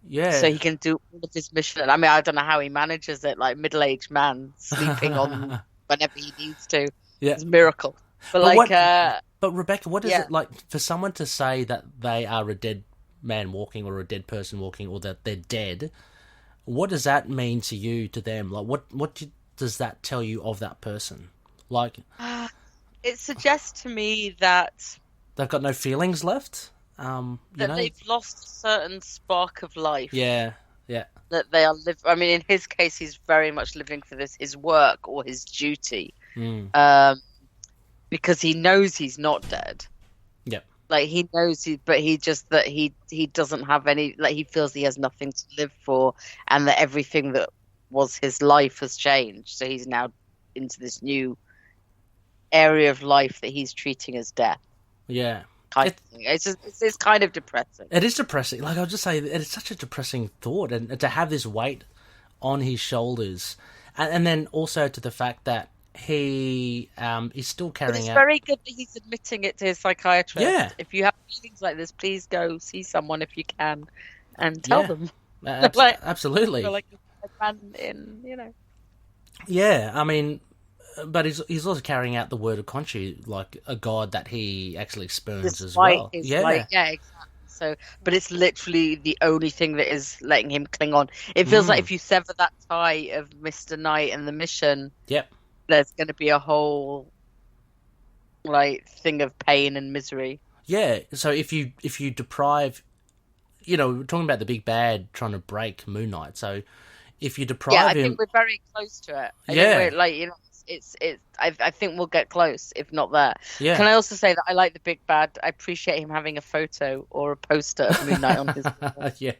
Yeah. So he can do all of his mission. I mean, I don't know how he manages it, like middle-aged man sleeping on whenever he needs to. Yeah. It's a miracle. But Rebecca, what is it like for someone to say that they are a dead man walking or a dead person walking or that they're dead? What does that mean to you, to them? Like what does that tell you of that person? Like it suggests to me that they've got no feelings left, they've lost a certain spark of life. Yeah that they are I mean, in his case, he's very much living for his work or his duty, because he knows he's not dead. Like he knows but he doesn't have any, like he feels he has nothing to live for, and that everything that was his life has changed. So he's now into this new area of life that he's treating as death. Yeah. It's kind of depressing. It is depressing. Like I'll just say, it's such a depressing thought, and to have this weight on his shoulders, and then also to the fact that he's still carrying out. It's very good that he's admitting it to his psychiatrist. Yeah. If you have feelings like this, please go see someone if you can, and tell them. Absolutely. Like a man in, Yeah, I mean, but he's also carrying out the word of Khonshu, like a god that he actually spurns as well. Exactly. So, but it's literally the only thing that is letting him cling on. It feels like if you sever that tie of Mr. Knight and the mission. Yep. There's going to be a whole thing of pain and misery. Yeah, so if you deprive, we're talking about the big bad trying to break Moon Knight. So if you deprive him, I think we're very close to it. I think we'll get close, if not there. Yeah. Can I also say that I like the big bad? I appreciate him having a photo or a poster of Moon Knight on his wall. Yeah.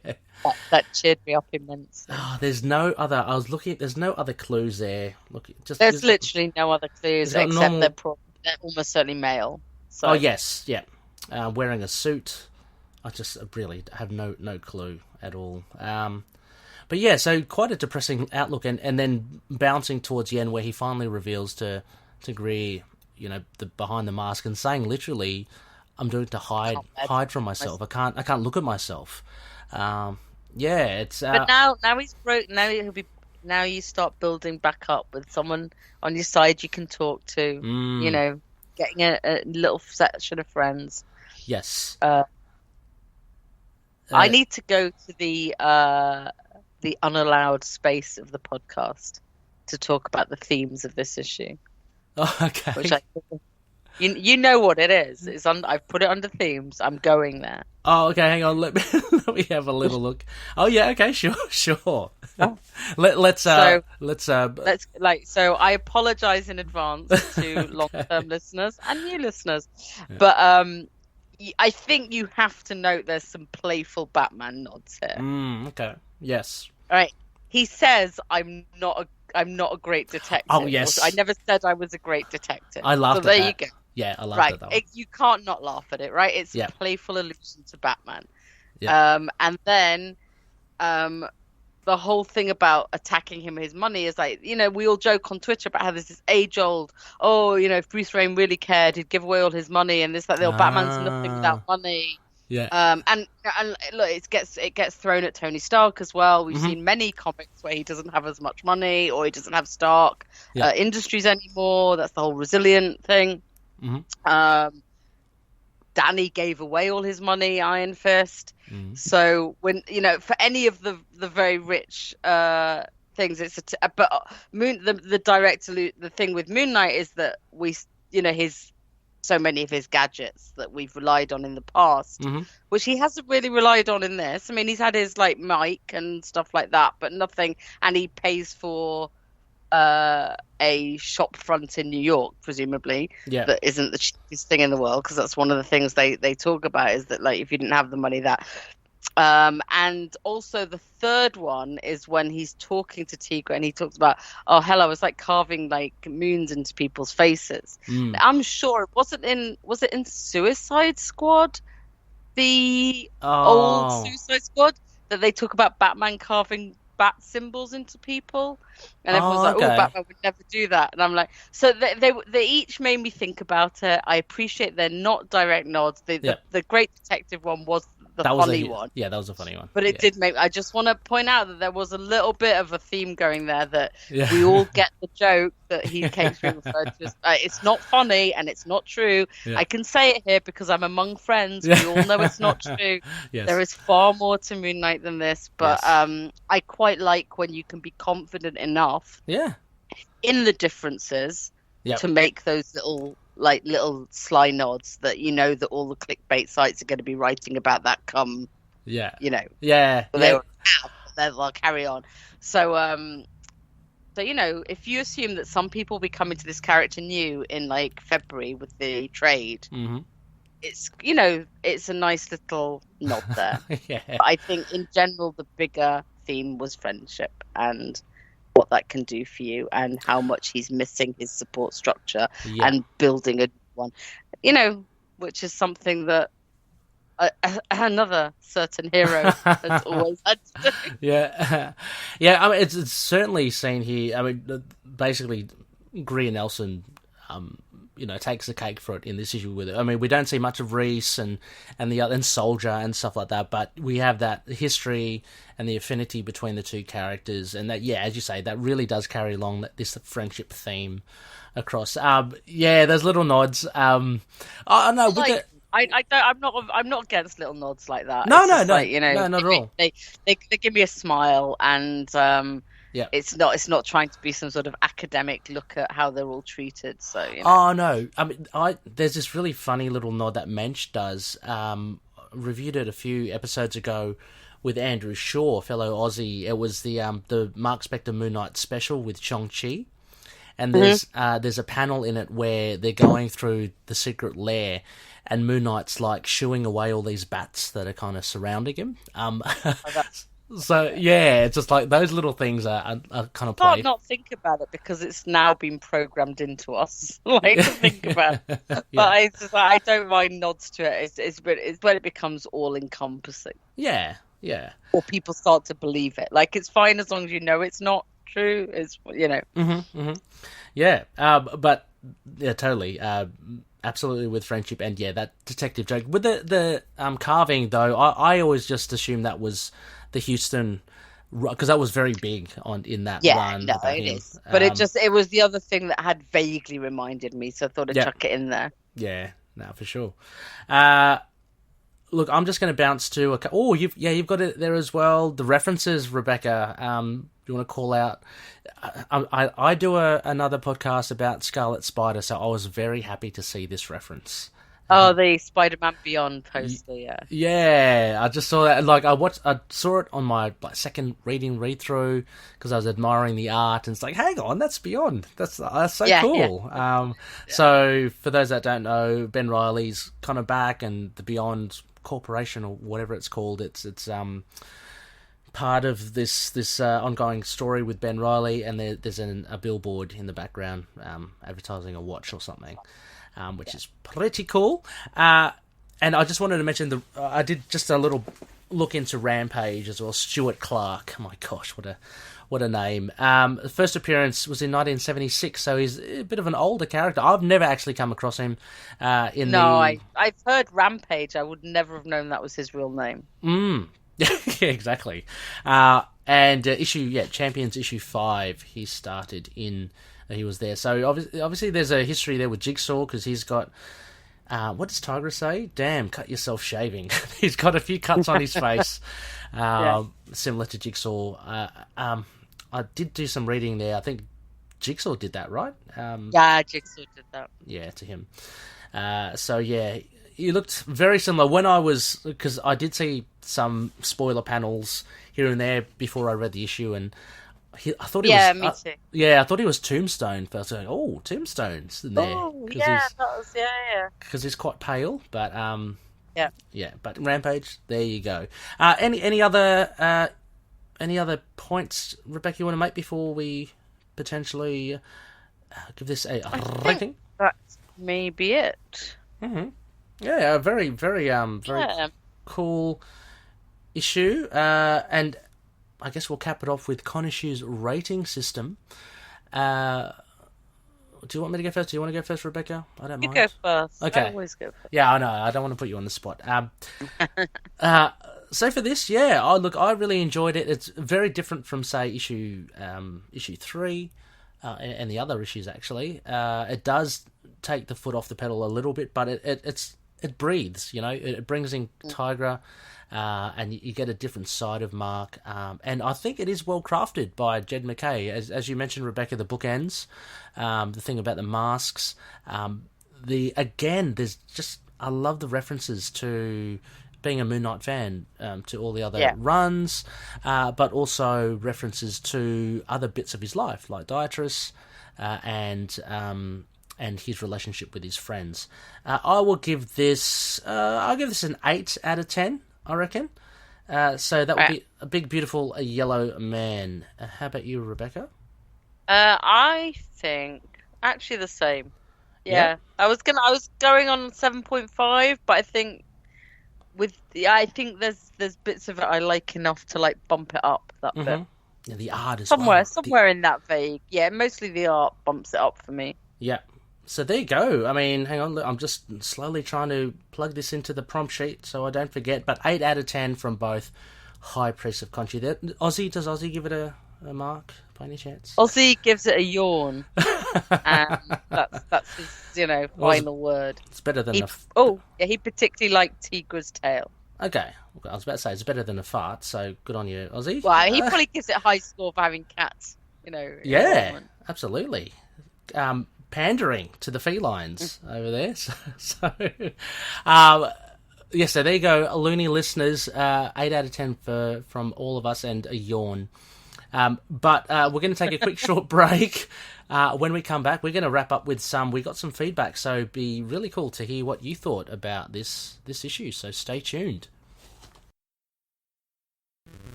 That cheered me up immensely. Oh, there's no other clues there. Look, there's literally no other clues except they're almost certainly male. So. Oh yes, yeah. Wearing a suit. I just really have no clue at all. But yeah, so quite a depressing outlook, and then bouncing towards the end where he finally reveals to Greer, the behind the mask, and saying literally, "I'm doing it to hide from myself. I can't look at myself." It's. But now he's broke. Now you start building back up with someone on your side you can talk to. Getting a little section of friends. Yes. I need to go to the unallowed space of the podcast to talk about the themes of this issue. Oh, okay. Which you know what it is. I've put it under themes. I'm going there. Oh, okay. Hang on. Let me have a little look. Oh, yeah. Okay. Sure. So I apologize in advance to long-term listeners and new listeners, but I think you have to note there's some playful Batman nods here. Okay. Yes. All right. He says, "I'm not a great detective." Oh yes. I never said I was a great detective. I laughed at that. There you go. Yeah, I laughed at that one. You can't not laugh at it, right? It's a playful allusion to Batman. And then the whole thing about attacking him and his money is like, we all joke on Twitter about how there's this age-old, if Bruce Wayne really cared, he'd give away all his money, and this, that, Batman's nothing without money. Yeah. And look, it gets thrown at Tony Stark as well. We've seen many comics where he doesn't have as much money, or he doesn't have Stark Industries anymore. That's the whole resilient thing. Danny gave away all his money, Iron Fist. So when for any of the very rich things, it's but the director, the thing with Moon Knight is that so many of his gadgets that we've relied on in the past, which he hasn't really relied on in this. I mean, he's had his like mic and stuff like that, but nothing. And he pays for a shop front in New York, presumably, that isn't the cheapest thing in the world, because that's one of the things they talk about, is that like if you didn't have the money, that and also the third one is when he's talking to Tigra and he talks about, oh hell, I was like carving like moons into people's faces. I'm sure was it in Suicide Squad, the old Suicide Squad, that they talk about Batman carving bat symbols into people, and everyone's like, oh, Batman would never do that. And I'm like, so they each made me think about it. I appreciate they're not direct nods. The Great Detective one was the funny one. Yeah, that was a funny one. But it did make. I just want to point out that there was a little bit of a theme going there, that we all get the joke that he came through referred to. It's not funny and it's not true. I can say it here because I'm among friends. We all know it's not true. There is far more to Moon Knight than this, but I quite like when you can be confident enough in the differences to make those little sly nods that that all the clickbait sites are going to be writing about that come they'll carry on. So if you assume that some people will be coming to this character new in like February with the trade, it's it's a nice little nod there. But I think in general the bigger theme was friendship and what that can do for you, and how much he's missing his support structure and building a one, which is something that another certain hero has always had to do. I mean, it's certainly seen here. I mean, basically, Greer Nelson, takes the cake for it in this issue with it. I mean, we don't see much of Reese and the other, and Soldier and stuff like that, but we have that history and the affinity between the two characters, and that, as you say, that really does carry along this friendship theme across. Those little nods. I'm not against little nods like that. No, not at all. They give me a smile, and it's not trying to be some sort of academic look at how they're all treated. So oh no, I mean, there's this really funny little nod that Mensch does. Reviewed it a few episodes ago with Andrew Shaw, fellow Aussie. It was the Marc Spector Moon Knight special with Shang-Chi. And there's a panel in it where they're going through the secret lair, and Moon Knight's like shooing away all these bats that are kind of surrounding him. So it's just like those little things are kind of played. Can't not think about it because it's now been programmed into us. Like to think about it. But I don't mind nods to it. It's when it becomes all encompassing. Yeah. Or people start to believe it. Like it's fine as long as you know it's not true. It's but totally. Absolutely with friendship, and that detective joke with the carving though. I always just assumed that was the Houston, because that was very big in that run. No, it is. But it was the other thing that had vaguely reminded me, so I thought I'd chuck it in there. Yeah, no, for sure. Look, I'm just going to bounce to you've got it there as well. The references, Rebecca. You want to call out? I do another podcast about Scarlet Spider, so I was very happy to see this reference. The Spider-Man Beyond poster, yeah. I just saw that. Like I saw it on my second read through because I was admiring the art, and it's like, hang on, that's Beyond. That's so cool. So for those that don't know, Ben Reilly's kind of back, and the Beyond Corporation or whatever it's called. It's part of this ongoing story with Ben Reilly, and there's a billboard in the background advertising a watch or something. Which is pretty cool. And I just wanted to mention I did just a little look into Rampage as well. Stuart Clark. Oh my gosh, what a name. The first appearance was in 1976, so he's a bit of an older character. I've never actually come across him I've heard Rampage. I would never have known that was his real name. Yeah, exactly. And Champions issue 5, he started in. He was there. So obviously there's a history there with Jigsaw, because he's got. What does Tigra say? Damn, cut yourself shaving. He's got a few cuts on his face, similar to Jigsaw. I did do some reading there. I think Jigsaw did that, right? Jigsaw did that. Yeah, to him. He looked very similar because I did see some spoiler panels here and there before I read the issue, and I thought he was. Me too. I thought he was Tombstone first. I was going, Tombstone's in there. Because he's quite pale, but but Rampage. There you go. Any other points, Rebecca, you want to make before we potentially give this a rating? That's maybe it. Mm-hmm. Yeah, a very, very, very cool issue, and I guess we'll cap it off with Khonshu's rating system. Do you want me to go first? Do you want to go first, Rebecca? I don't mind. You go first. Okay. I always go first. Yeah, I know. I don't want to put you on the spot. So for this, I really enjoyed it. It's very different from, say, issue 3 and the other issues, actually. It does take the foot off the pedal a little bit, but it breathes, it brings in Tigra, and you get a different side of Marc, and I think it is well crafted by Jed MacKay, as you mentioned, Rebecca, the bookends, the thing about the masks, there's just, I love the references to being a Moon Knight fan, to all the other runs, but also references to other bits of his life, like Dietrich, and his relationship with his friends. I will give this. I'll give this an 8 out of 10. I reckon. So that would be a big, beautiful yellow man. How about you, Rebecca? I think actually the same. Yeah. I was going on 7.5, but I think there's bits of it I like enough to like bump it up that bit. Yeah, the art is somewhere in that vague. Yeah, mostly the art bumps it up for me. Yeah. So there you go. I mean, hang on, I'm just slowly trying to plug this into the prompt sheet so I don't forget. But 8 out of 10 from both High Priests of Khonshu. Does Ozzy give it a mark by any chance? Ozzy gives it a yawn. That's his, final word. It's better than he particularly liked Tigra's tail. Okay, I was about to say it's better than a fart. So good on you, Ozzy. Well, he probably gives it a high score for having cats. Yeah, absolutely. Pandering to the felines over there. So there you go, loony listeners. 8 out of 10 from all of us, and a yawn. But we're going to take a quick short break. When we come back, we're going to wrap up with we got some feedback, so it'd be really cool to hear what you thought about this issue. So stay tuned.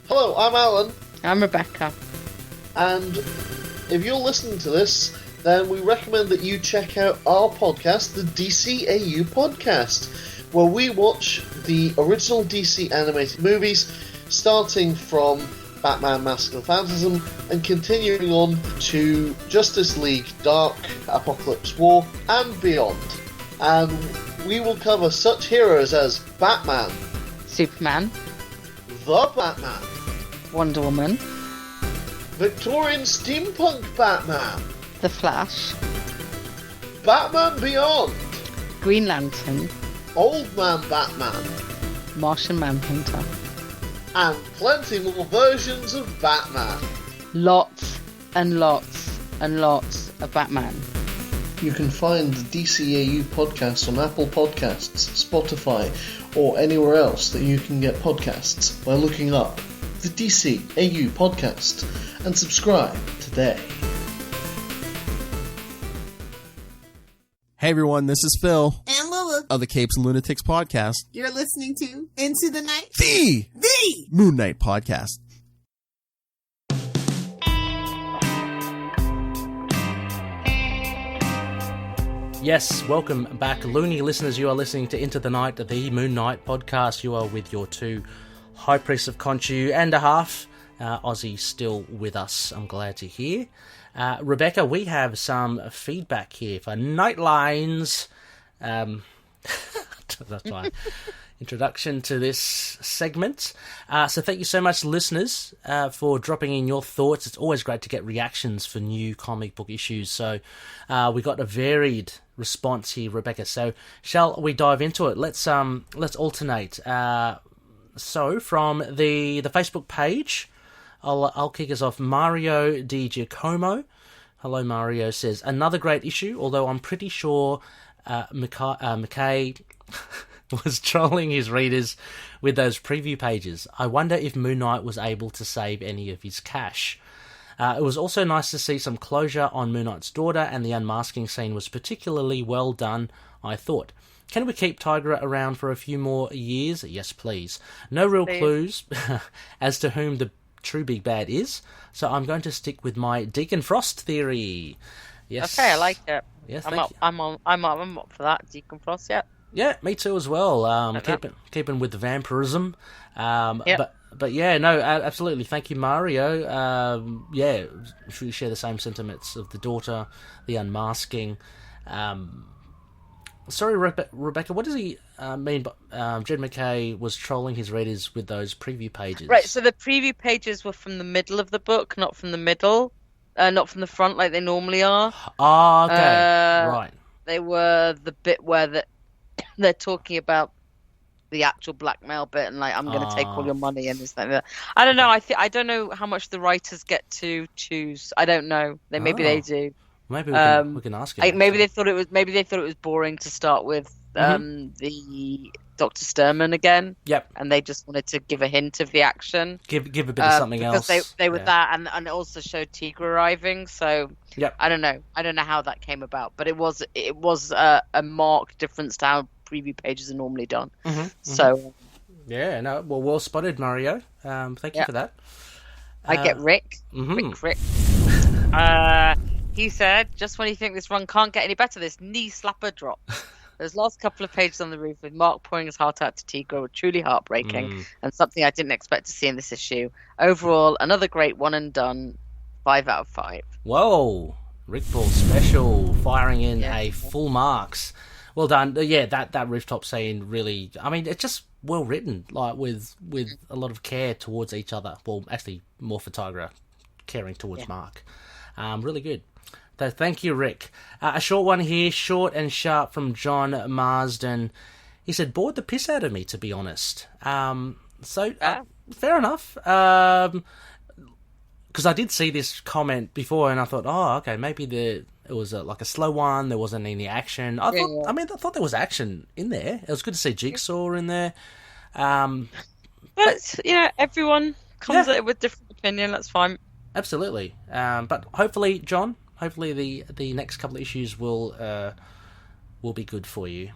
Hello, I'm Alan. I'm Rebecca. And if you're listening to this, then we recommend that you check out our podcast, the DCAU Podcast, where we watch the original DC animated movies, starting from Batman Mask of the Phantasm and continuing on to Justice League Dark, Apocalypse War, and beyond. And we will cover such heroes as Batman, Superman, the Batman, Wonder Woman, Victorian Steampunk Batman, The Flash, Batman Beyond, Green Lantern, Old Man Batman, Martian Manhunter, and plenty more versions of Batman. Lots and lots and lots of Batman. You can find the DCAU podcast on Apple Podcasts, Spotify, or anywhere else that you can get podcasts by looking up the DCAU podcast and subscribe today. Hey everyone, this is Phil and Lula of the Capes and Lunatics podcast. You're listening to Into the Night, The Moon Knight podcast. Yes, welcome back, loony listeners. You are listening to Into the Night, the Moon Knight podcast. You are with your two High Priests of Khonshu and a half. Aussie still with us, I'm glad to hear. Rebecca, we have some feedback here for Nightlines. That's my introduction to this segment. So thank you so much, listeners, for dropping in your thoughts. It's always great to get reactions for new comic book issues. So we got a varied response here, Rebecca. So shall we dive into it? Let's alternate. So from the Facebook page, I'll kick us off. Mario Di Giacomo, hello Mario, says, another great issue, although I'm pretty sure MacKay was trolling his readers with those preview pages. I wonder if Moon Knight was able to save any of his cash. It was also nice to see some closure on Moon Knight's daughter, and the unmasking scene was particularly well done, I thought. Can we keep Tigra around for a few more years? Yes, please. No real clues as to whom the true big bad is, so I'm going to stick with my Deacon Frost theory. Yes. Okay, I like it. Yes, I'm up for that. Deacon Frost, yeah. Yeah, me too as well. Keeping with the vampirism. But yeah, no, absolutely. Thank you, Mario. Yeah, we share the same sentiments of the daughter, the unmasking. Sorry, Rebecca, what does he mean by Jed MacKay was trolling his readers with those preview pages? Right, so the preview pages were from the middle of the book, not from the middle, not from the front like they normally are. Ah, okay, right. They were the bit where they're talking about the actual blackmail bit and like, I'm going to take all your money and this like that. I don't know. I don't know how much the writers get to choose. I don't know. Maybe they do. Maybe we can ask him. Maybe they thought it was boring to start with the Dr. Sterman again. Yep. And they just wanted to give a hint of the action. Give a bit of something else. Because they were that, and it also showed Tigra arriving. So yep. I don't know how that came about, but it was a marked difference to how preview pages are normally done. So yeah, no, well spotted, Mario. Thank you for that. I get Rick. Rick. He said, just when you think this run can't get any better, this knee slapper drop. Those last couple of pages on the roof with Marc pouring his heart out to Tigra were truly heartbreaking and something I didn't expect to see in this issue. Overall, another great one and done. 5 out of 5. Whoa, Rick Paul special, firing in a full marks. Well done. Yeah, that rooftop scene really, I mean, it's just well written, like with a lot of care towards each other. Well, actually, more for Tigra, caring towards Marc. Really good. So thank you, Rick. A short one here, short and sharp, from John Marsden. He said, bored the piss out of me, to be honest. Fair enough. Because I did see this comment before, and I thought, oh, okay, maybe it was like a slow one. There wasn't any action. I thought there was action in there. It was good to see Jigsaw in there. But everyone comes at it with different opinion. That's fine. Absolutely. But hopefully, John. Hopefully the next couple of issues will be good for you.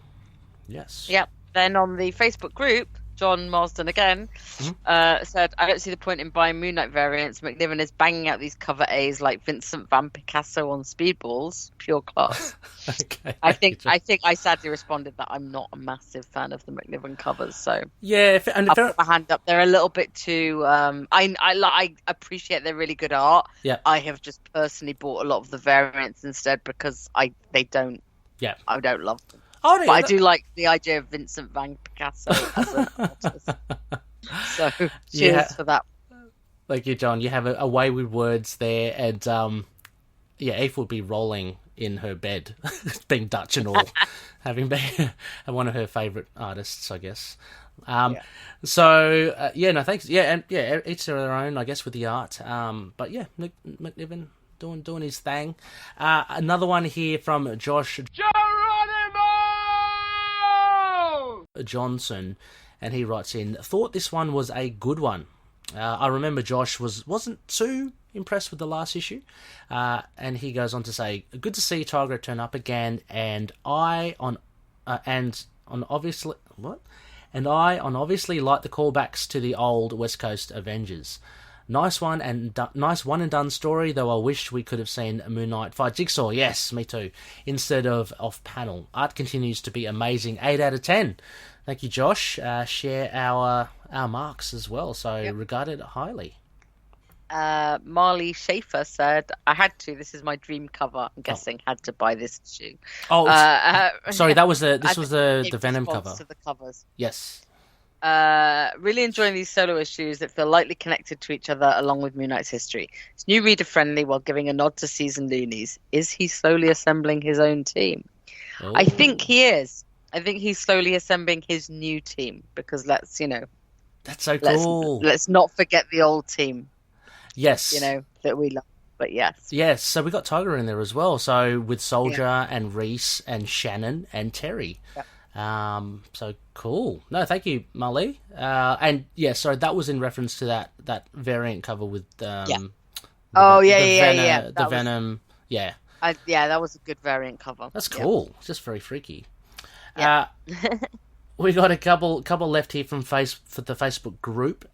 Yes. Yep. Then on the Facebook group, John Marsden again said, I don't see the point in buying Moon Knight variants. McNiven is banging out these cover A's like Vincent Van Picasso on Speedballs. Pure class. Okay. I think I sadly responded that I'm not a massive fan of the McNiven covers. So yeah, I'll put my hand up. They're a little bit too. I appreciate their really good art. Yeah. I have just personally bought a lot of the variants instead because I don't love them. Oh, but I do like the idea of Vincent Van Picasso as an artist. So cheers for that. Thank you, John. You have a way with words there, and Eve would be rolling in her bed, being Dutch and all, having been one of her favourite artists, I guess. So no, thanks. Yeah, and each to their own, I guess, with the art. But yeah, McNiven doing his thing. Another one here from Josh Johnson, and he writes in, thought this one was a good one. I remember Josh wasn't too impressed with the last issue, and he goes on to say, good to see Tigra turn up again, and I obviously like the callbacks to the old West Coast Avengers. Nice one and nice one and done story, though I wish we could have seen Moon Knight fight Jigsaw. Yes, me too. Instead of off panel. Art continues to be amazing. 8 out of 10. Thank you, Josh. Share our marks as well, so regard it highly. Marley Schaefer said, I had to. This is my dream cover. I'm guessing had to buy this issue. Oh, sorry, this was the Venom cover. To the covers. Yes. Really enjoying these solo issues that feel lightly connected to each other along with Moon Knight's history. It's new reader friendly while giving a nod to seasoned loonies. Is he slowly assembling his own team? Oh. I think he is. I think he's slowly assembling his new team because that's so cool. Let's not forget the old team. Yes. That we love. But yes. Yes, so we got Tigra in there as well. So with Soldier and Reese and Shannon and Terry. Yep. So cool. No, thank you, Molly. And yeah, sorry, that was in reference to that variant cover with Venom. Yeah. That was a good variant cover. That's cool. It's just very freaky. Yeah. We got a couple left here from the Facebook group.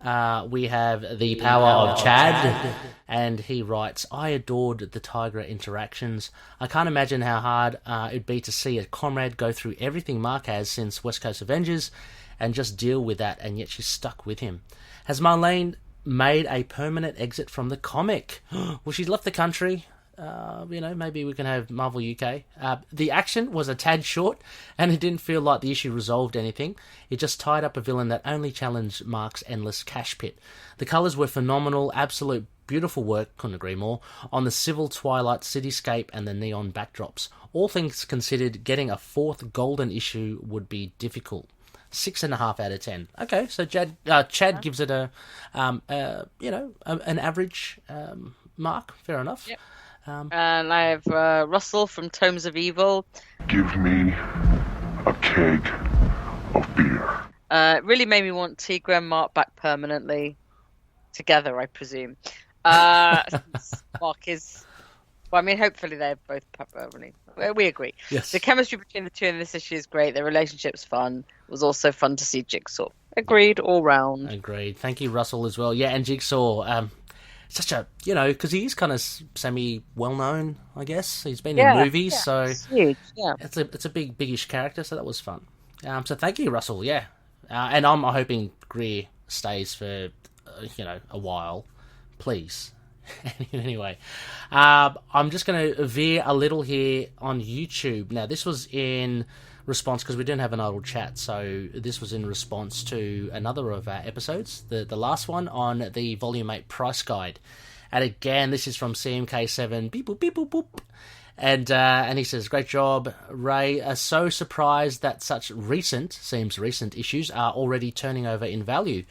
We have the Power of Chad, and he writes, I adored the Tigra interactions. I can't imagine how hard it'd be to see a comrade go through everything Marc has since West Coast Avengers and just deal with that, and yet she's stuck with him. Has Marlene made a permanent exit from the comic? Well, she's left the country. Maybe we can have Marvel UK. The action was a tad short, and it didn't feel like the issue resolved anything. It just tied up a villain that only challenged Marc's endless cash pit. The colours were phenomenal, absolute beautiful work, couldn't agree more, on the civil twilight cityscape and the neon backdrops. All things considered, getting a 4th golden issue would be difficult. 6.5 out of 10. Okay, so Chad gives it an average mark. Fair enough. Yep. And I have Russell from Tomes of Evil. Give me a keg of beer. It really made me want Tigra and Marc back permanently. Together, I presume. Marc is... Well, I mean, hopefully they're both permanently. We agree. Yes. The chemistry between the two in this issue is great. Their relationship's fun. It was also fun to see Jigsaw. Agreed, all round. Agreed. Thank you, Russell, as well. Yeah, and Jigsaw... such a, because he's kind of semi-well-known, I guess. He's been in movies, so it's huge. Yeah, it's a biggish character, so that was fun. So thank you, Russell, and I'm hoping Greer stays for, a while, please. Anyway, I'm just going to veer a little here on YouTube. Now, this was in response, because we didn't have an idle chat, so this was in response to another of our episodes, the last one on the Volume 8 price guide. And again, this is from CMK7, beep boop, beep boop, boop. And he says, great job, Ray. So surprised that such seems recent issues are already turning over in value.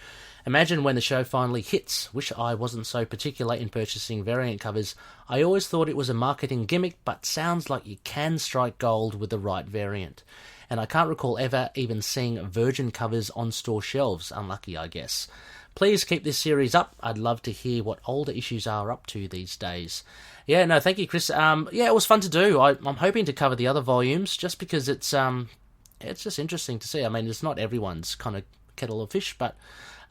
Imagine when the show finally hits. Wish I wasn't so particular in purchasing variant covers. I always thought it was a marketing gimmick, but sounds like you can strike gold with the right variant. And I can't recall ever even seeing Virgin covers on store shelves. Unlucky, I guess. Please keep this series up. I'd love to hear what older issues are up to these days. Yeah, no, thank you, Chris. It was fun to do. I'm hoping to cover the other volumes just because it's just interesting to see. I mean, it's not everyone's kind of kettle of fish, but...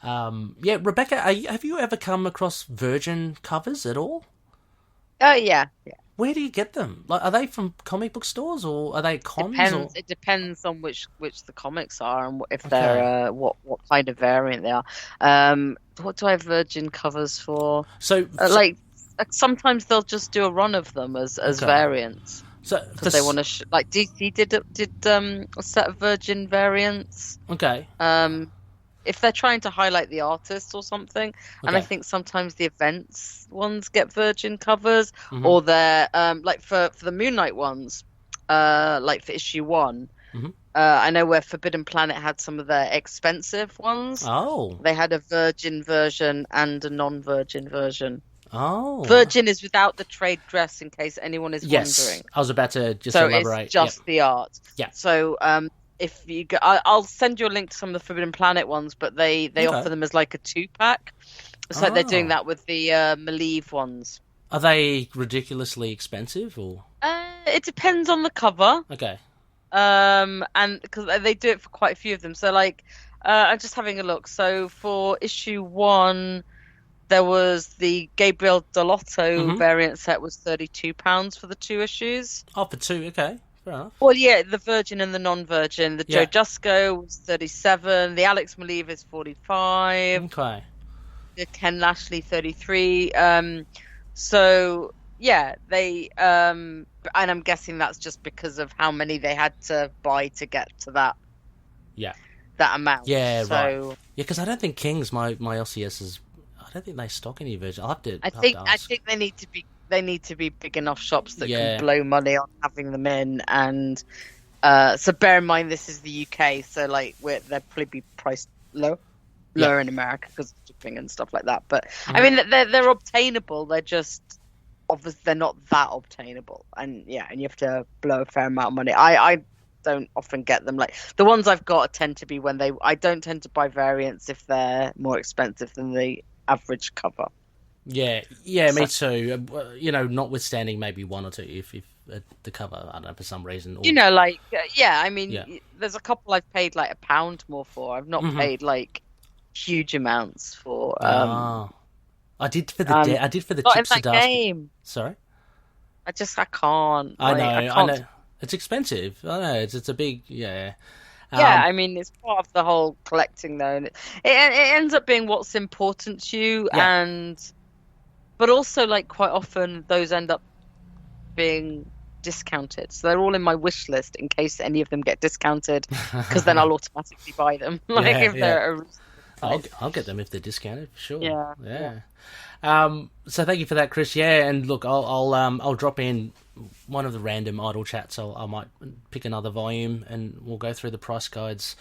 Rebecca, have you ever come across Virgin covers at all? Oh, yeah. Where do you get them? Like, are they from comic book stores or are they cons? It depends on which the comics are and if they're what kind of variant they are. What do I have Virgin covers for? So sometimes they'll just do a run of them as variants. So because they want to like DC did a set of Virgin variants. Okay. If they're trying to highlight the artist or something, and I think sometimes the events ones get Virgin covers, or they're like for the Moon Knight ones, like for issue 1. I know where Forbidden Planet had some of their expensive ones. Oh, they had a Virgin version and a non-Virgin version. Oh, Virgin is without the trade dress, in case anyone is wondering. I was about to just elaborate. It's just the art. Yeah. So if you go, I'll send you a link to some of the Forbidden Planet ones, but they offer them as like a 2-pack. It's like they're doing that with the Malieve ones. Are they ridiculously expensive or? It depends on the cover. Okay. And because they do it for quite a few of them. So like, I'm just having a look. So for issue 1, There was the Gabrielle Dell'Otto Mhm. variant set was £32 for the 2 issues. Oh, for 2, okay. Fair enough. Well, yeah, the Virgin and the Non-Virgin. The Yeah. Joe Jusko was 37. The Alex Malieve is 45. Okay. The Ken Lashley 33. So yeah, they and I'm guessing that's just because of how many they had to buy to get to that amount. Yeah, so, right. Yeah, because I don't think King's my LCS is. I don't think they stock any Virgin. I'll have to. I I'll think have to ask. they need to be big enough shops that Yeah. can blow money on having them in, and so bear in mind this is the UK, so like they'll probably be priced lower in America because of shipping and stuff like that. But I mean they're obtainable. They're just obviously they're not that obtainable, and you have to blow a fair amount of money. I don't often get them. Like the ones I've got tend to be I don't tend to buy variants if they're more expensive than the average cover. Yeah, me too. Notwithstanding maybe one or two if the cover, I don't know, for some reason. Or... There's a couple I've paid like £1 more for. I've not paid like huge amounts for. I did for the I did for the not chips in that game. Sorry, I can't. I know. It's expensive. I know it's a big I mean, it's part of the whole collecting, though, and it ends up being what's important to you, but also, like, quite often those end up being discounted, so they're all in my wish list in case any of them get discounted, because then I'll automatically buy them. They're I'll get them if they're discounted for sure. Yeah. So thank you for that, Chris. Yeah, and look, I'll drop in one of the random idle chats. I might pick another volume and we'll go through the price guides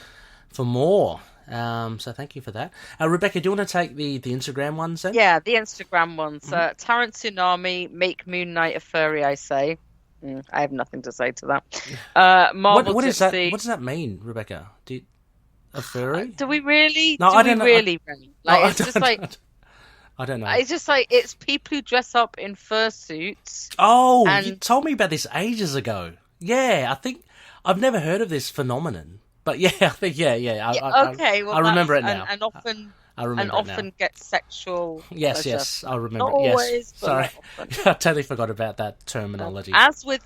for more. So thank you for that. Rebecca, do you want to take the Instagram ones then? Yeah, the Instagram ones. Tarrant Tsunami, make Moon Knight a furry, I say. I have nothing to say to that. Marvel what is that? Gypsy. What does that mean, Rebecca? A furry? Do we really? No, I don't know. Really? I don't know. It's just like it's people who dress up in fursuits. Oh, you told me about this ages ago. Yeah, I think I've never heard of this phenomenon, but yeah, I think I remember it now. And often get sexual. Yes, pleasure. Yes, I remember. Not Yes, always, but sorry, I totally forgot about that terminology. As with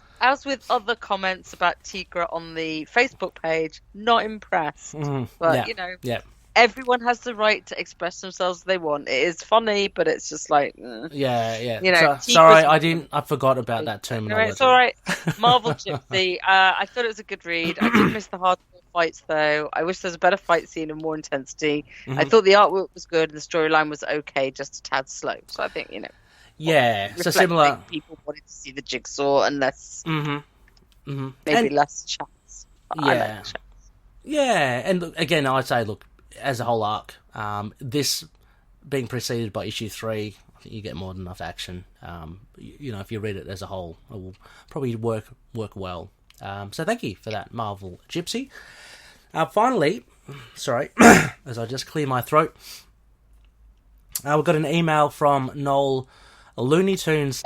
other comments about Tigra on the Facebook page, not impressed. But everyone has the right to express themselves if they want. It is funny, but it's just like sorry, I forgot about that terminology. It's all right. Marvel Gypsy. I thought it was a good read. I did miss the hardcore fights though. I wish there was a better fight scene and more intensity. I thought the artwork was good and the storyline was okay, just a tad slow. So I think so similar. People wanted to see the Jigsaw and less, maybe less chance. And look, again, I'd say, look, as a whole arc, this being preceded by issue 3, I think you get more than enough action. If you read it as a whole, it will probably work well. So thank you for that, Marvel Gypsy. Finally, sorry, as I just clear my throat, we've got an email from Noel Looney Tunes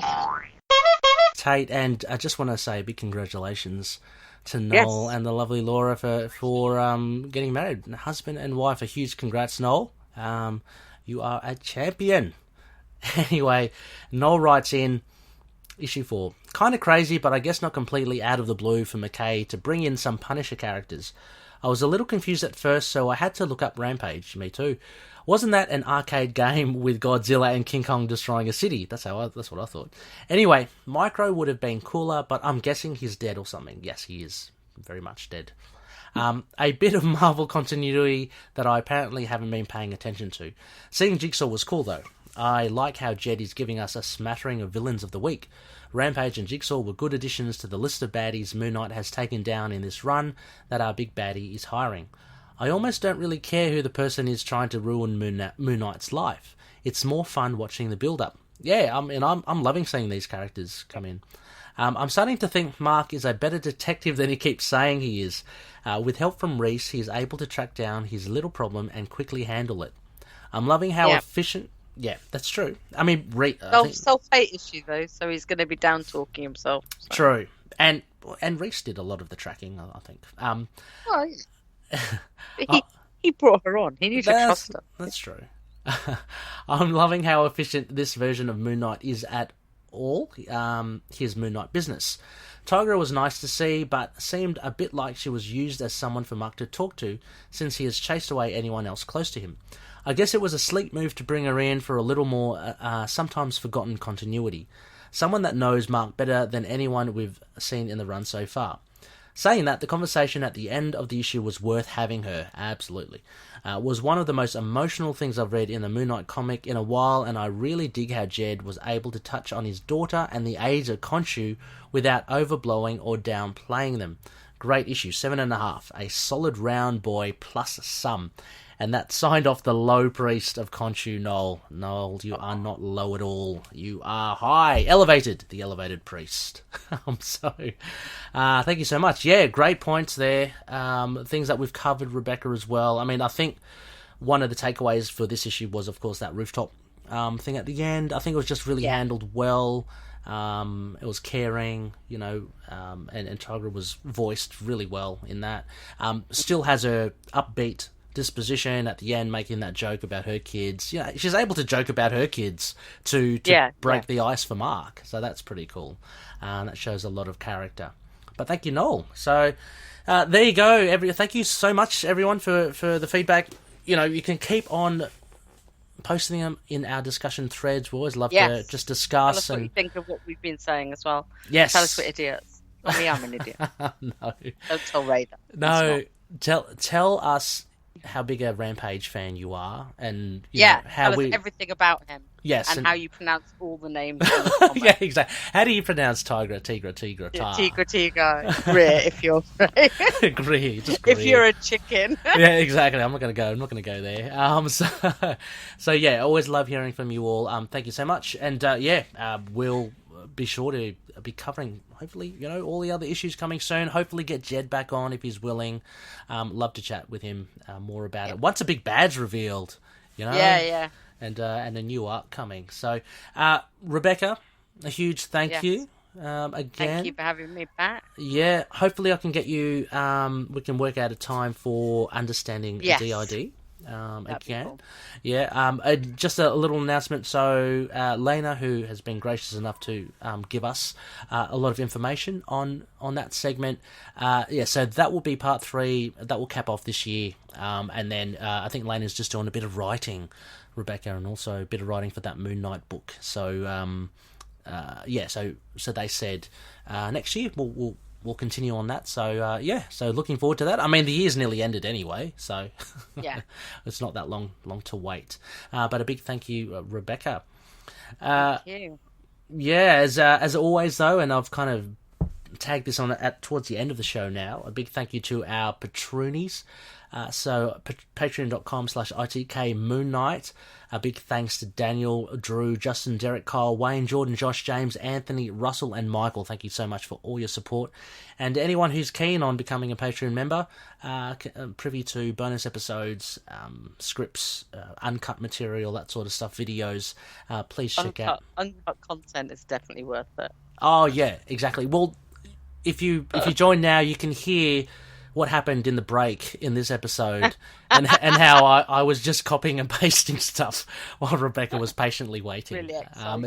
Tate, and I just want to say a big congratulations to Noel and the lovely Laura for getting married. Husband and wife, a huge congrats, Noel. You are a champion. Anyway, Noel writes in, issue 4. Kind of crazy, but I guess not completely out of the blue for MacKay to bring in some Punisher characters. I was a little confused at first, so I had to look up Rampage. Me too. Wasn't that an arcade game with Godzilla and King Kong destroying a city? That's what I thought. Anyway, Micro would have been cooler, but I'm guessing he's dead or something. Yes, he is very much dead. A bit of Marvel continuity that I apparently haven't been paying attention to. Seeing Jigsaw was cool though. I like how Jed is giving us a smattering of villains of the week. Rampage and Jigsaw were good additions to the list of baddies Moon Knight has taken down in this run that our big baddie is hiring. I almost don't really care who the person is trying to ruin Moon Knight's life. It's more fun watching the build-up. Yeah, I'm loving seeing these characters come in. I'm starting to think Marc is a better detective than he keeps saying he is. With help from Reese, he is able to track down his little problem and quickly handle it. I'm loving how efficient... Yeah, that's true. I mean, self-hate issue though, so he's going to be down talking himself. So. True, and Reese did a lot of the tracking, I think. He brought her on. He knew to trust her. That's true. I'm loving how efficient this version of Moon Knight is at all. His Moon Knight business. Tigra was nice to see, but seemed a bit like she was used as someone for Marc to talk to, since he has chased away anyone else close to him. I guess it was a sleek move to bring her in for a little more sometimes forgotten continuity. Someone that knows Marc better than anyone we've seen in the run so far. Saying that, the conversation at the end of the issue was worth having her, absolutely. Was one of the most emotional things I've read in the Moon Knight comic in a while, and I really dig how Jed was able to touch on his daughter and the age of Khonshu without overblowing or downplaying them. Great issue, 7.5, a solid round boy plus some. And that signed off the low priest of Khonshu, Noel. Noel, you are not low at all. You are high. Elevated. The elevated priest. Thank you so much. Yeah, great points there. Things that we've covered, Rebecca, as well. I mean, I think one of the takeaways for this issue was, of course, that rooftop thing at the end. I think it was just really handled well. It was caring, and Tigra was voiced really well in that. Still has her upbeat disposition at the end, making that joke about her kids. She's able to joke about her kids to break the ice for Marc, so that's pretty cool. That shows a lot of character. But thank you, Noel. So there you go. Thank you so much, everyone, for the feedback. You can keep on posting them in our discussion threads. We always love to just discuss. Tell us what you think of what we've been saying as well. Yes. Tell us we're idiots. I mean, I'm an idiot. No. Don't tell Ray that. No. Tell us how big a Rampage fan you are, and how tell us everything about him. Yes, and how you pronounce all the names. In the yeah, exactly. How do you pronounce Tigra? Tigra. Tigra. Greer, if you're Greer, just Greer. If you're a chicken. Yeah, exactly. I'm not gonna go there. So yeah, always love hearing from you all. Thank you so much, and we'll be sure to be covering, hopefully, all the other issues coming soon. Hopefully get Jed back on if he's willing. Love to chat with him more about it once a big bad's revealed. Yeah. And a new arc coming. So, Rebecca, a huge thank you again. Thank you for having me back. Yeah, hopefully I can get you. We can work out a time for understanding DID. Again, cool. Yeah. Just a little announcement. So, Lena, who has been gracious enough to give us a lot of information on that segment, so that will be part 3. That will cap off this year, and then I think Lena's just doing a bit of writing, Rebecca, and also a bit of writing for that Moon Knight book. So, so they said next year we'll continue on that. So, so looking forward to that. I mean, the year's nearly ended anyway, so it's not that long to wait. But a big thank you, Rebecca. Thank you. Yeah, as always, though, and I've kind of tagged this on towards the end of the show now, a big thank you to our patroonies. So patreon.com/ITK Moon Knight. A big thanks to Daniel, Drew, Justin, Derek, Kyle, Wayne, Jordan, Josh, James, Anthony, Russell, and Michael. Thank you so much for all your support. And anyone who's keen on becoming a Patreon member, privy to bonus episodes, scripts, uncut material, that sort of stuff, videos, please check out. Uncut content is definitely worth it. Oh, yeah, exactly. Well, if you join now, you can hear what happened in the break in this episode and how I was just copying and pasting stuff while Rebecca was patiently waiting. Really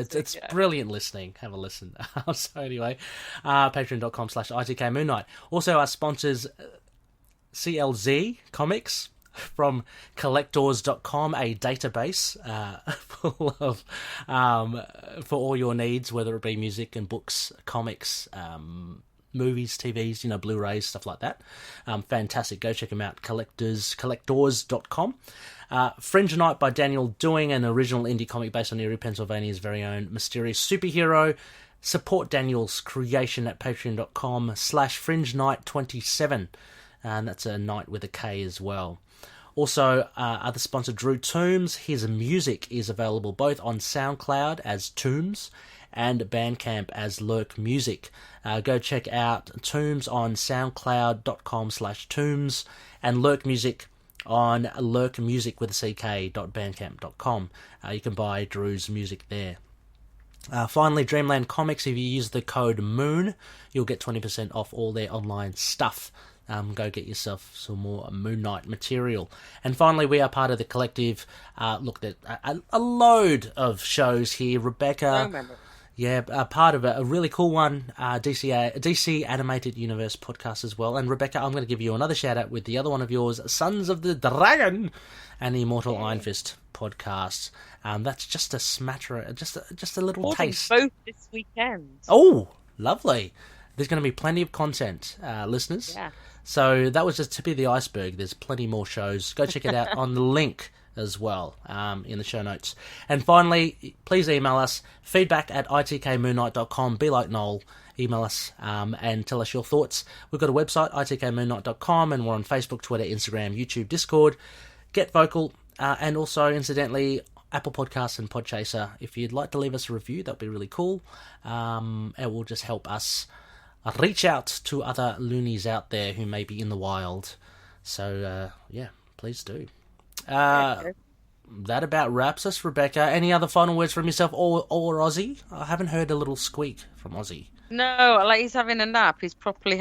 it's brilliant listening. Have a listen. So anyway, patreon.com/ITK Moon Knight. Also our sponsors, CLZ Comics from collectors.com, a database full of for all your needs, whether it be music and books, comics, movies, TVs, Blu-rays, stuff like that. Fantastic. Go check them out. Collectors.com. Fringe Night by Daniel, doing an original indie comic based on Erie, Pennsylvania's very own mysterious superhero. Support Daniel's creation at patreon.com/Fringe Night 27. And that's a night with a K as well. Also, other sponsor, Drew Toombs. His music is available both on SoundCloud as Toombs and Bandcamp as Lurk Music. Go check out Toombs on soundcloud.com/Toombs and Lurk Music on lurkmusic.bandcamp.com. You can buy Drew's music there. Finally, Dreamland Comics. If you use the code MOON, you'll get 20% off all their online stuff. go get yourself some more Moon Knight material. And finally, we are part of the collective. Looked at a load of shows here. Rebecca, part of a really cool one, DC Animated Universe podcast as well. And Rebecca, I'm going to give you another shout out with the other one of yours, Sons of the Dragon, and the Immortal Iron Fist podcast. That's just a smattering, just a little taste. Both this weekend. Oh, lovely! There's going to be plenty of content, listeners. Yeah. So that was just tip of the iceberg. There's plenty more shows. Go check it out on the link as well in the show notes. And finally, please email us, feedback@itkmoonnight.com. Be like Noel. Email us and tell us your thoughts. We've got a website, itkmoonnight.com, and we're on Facebook, Twitter, Instagram, YouTube, Discord. Get vocal. And also, incidentally, Apple Podcasts and Podchaser. If you'd like to leave us a review, that'd be really cool. It will just help us reach out to other loonies out there who may be in the wild. So, please do. That about wraps us, Rebecca. Any other final words from yourself or Ozzy? I haven't heard a little squeak from Ozzy. No, like he's having a nap. He's probably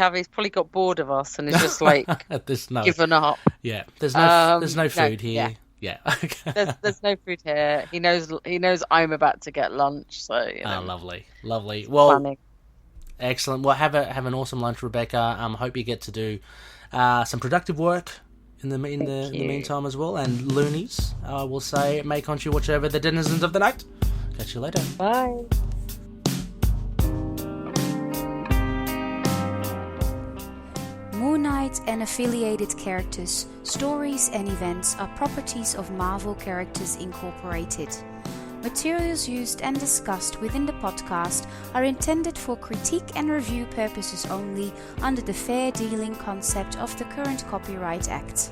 got bored of us and he's just like given up. Yeah, there's no food here. Yeah. there's no food here. He knows I'm about to get lunch. So lovely. Well, planning. Excellent. Well, have an awesome lunch, Rebecca. Hope you get to do some productive work in the meantime as well. And loonies, we'll say, may Khonshu watch over the denizens of the night. Catch you later. Bye. Moon Knight and affiliated characters, stories and events are properties of Marvel Characters Incorporated. Materials used and discussed within the podcast are intended for critique and review purposes only under the fair dealing concept of the current Copyright Act.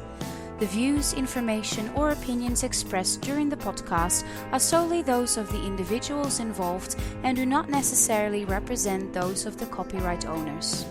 The views, information, or opinions expressed during the podcast are solely those of the individuals involved and do not necessarily represent those of the copyright owners.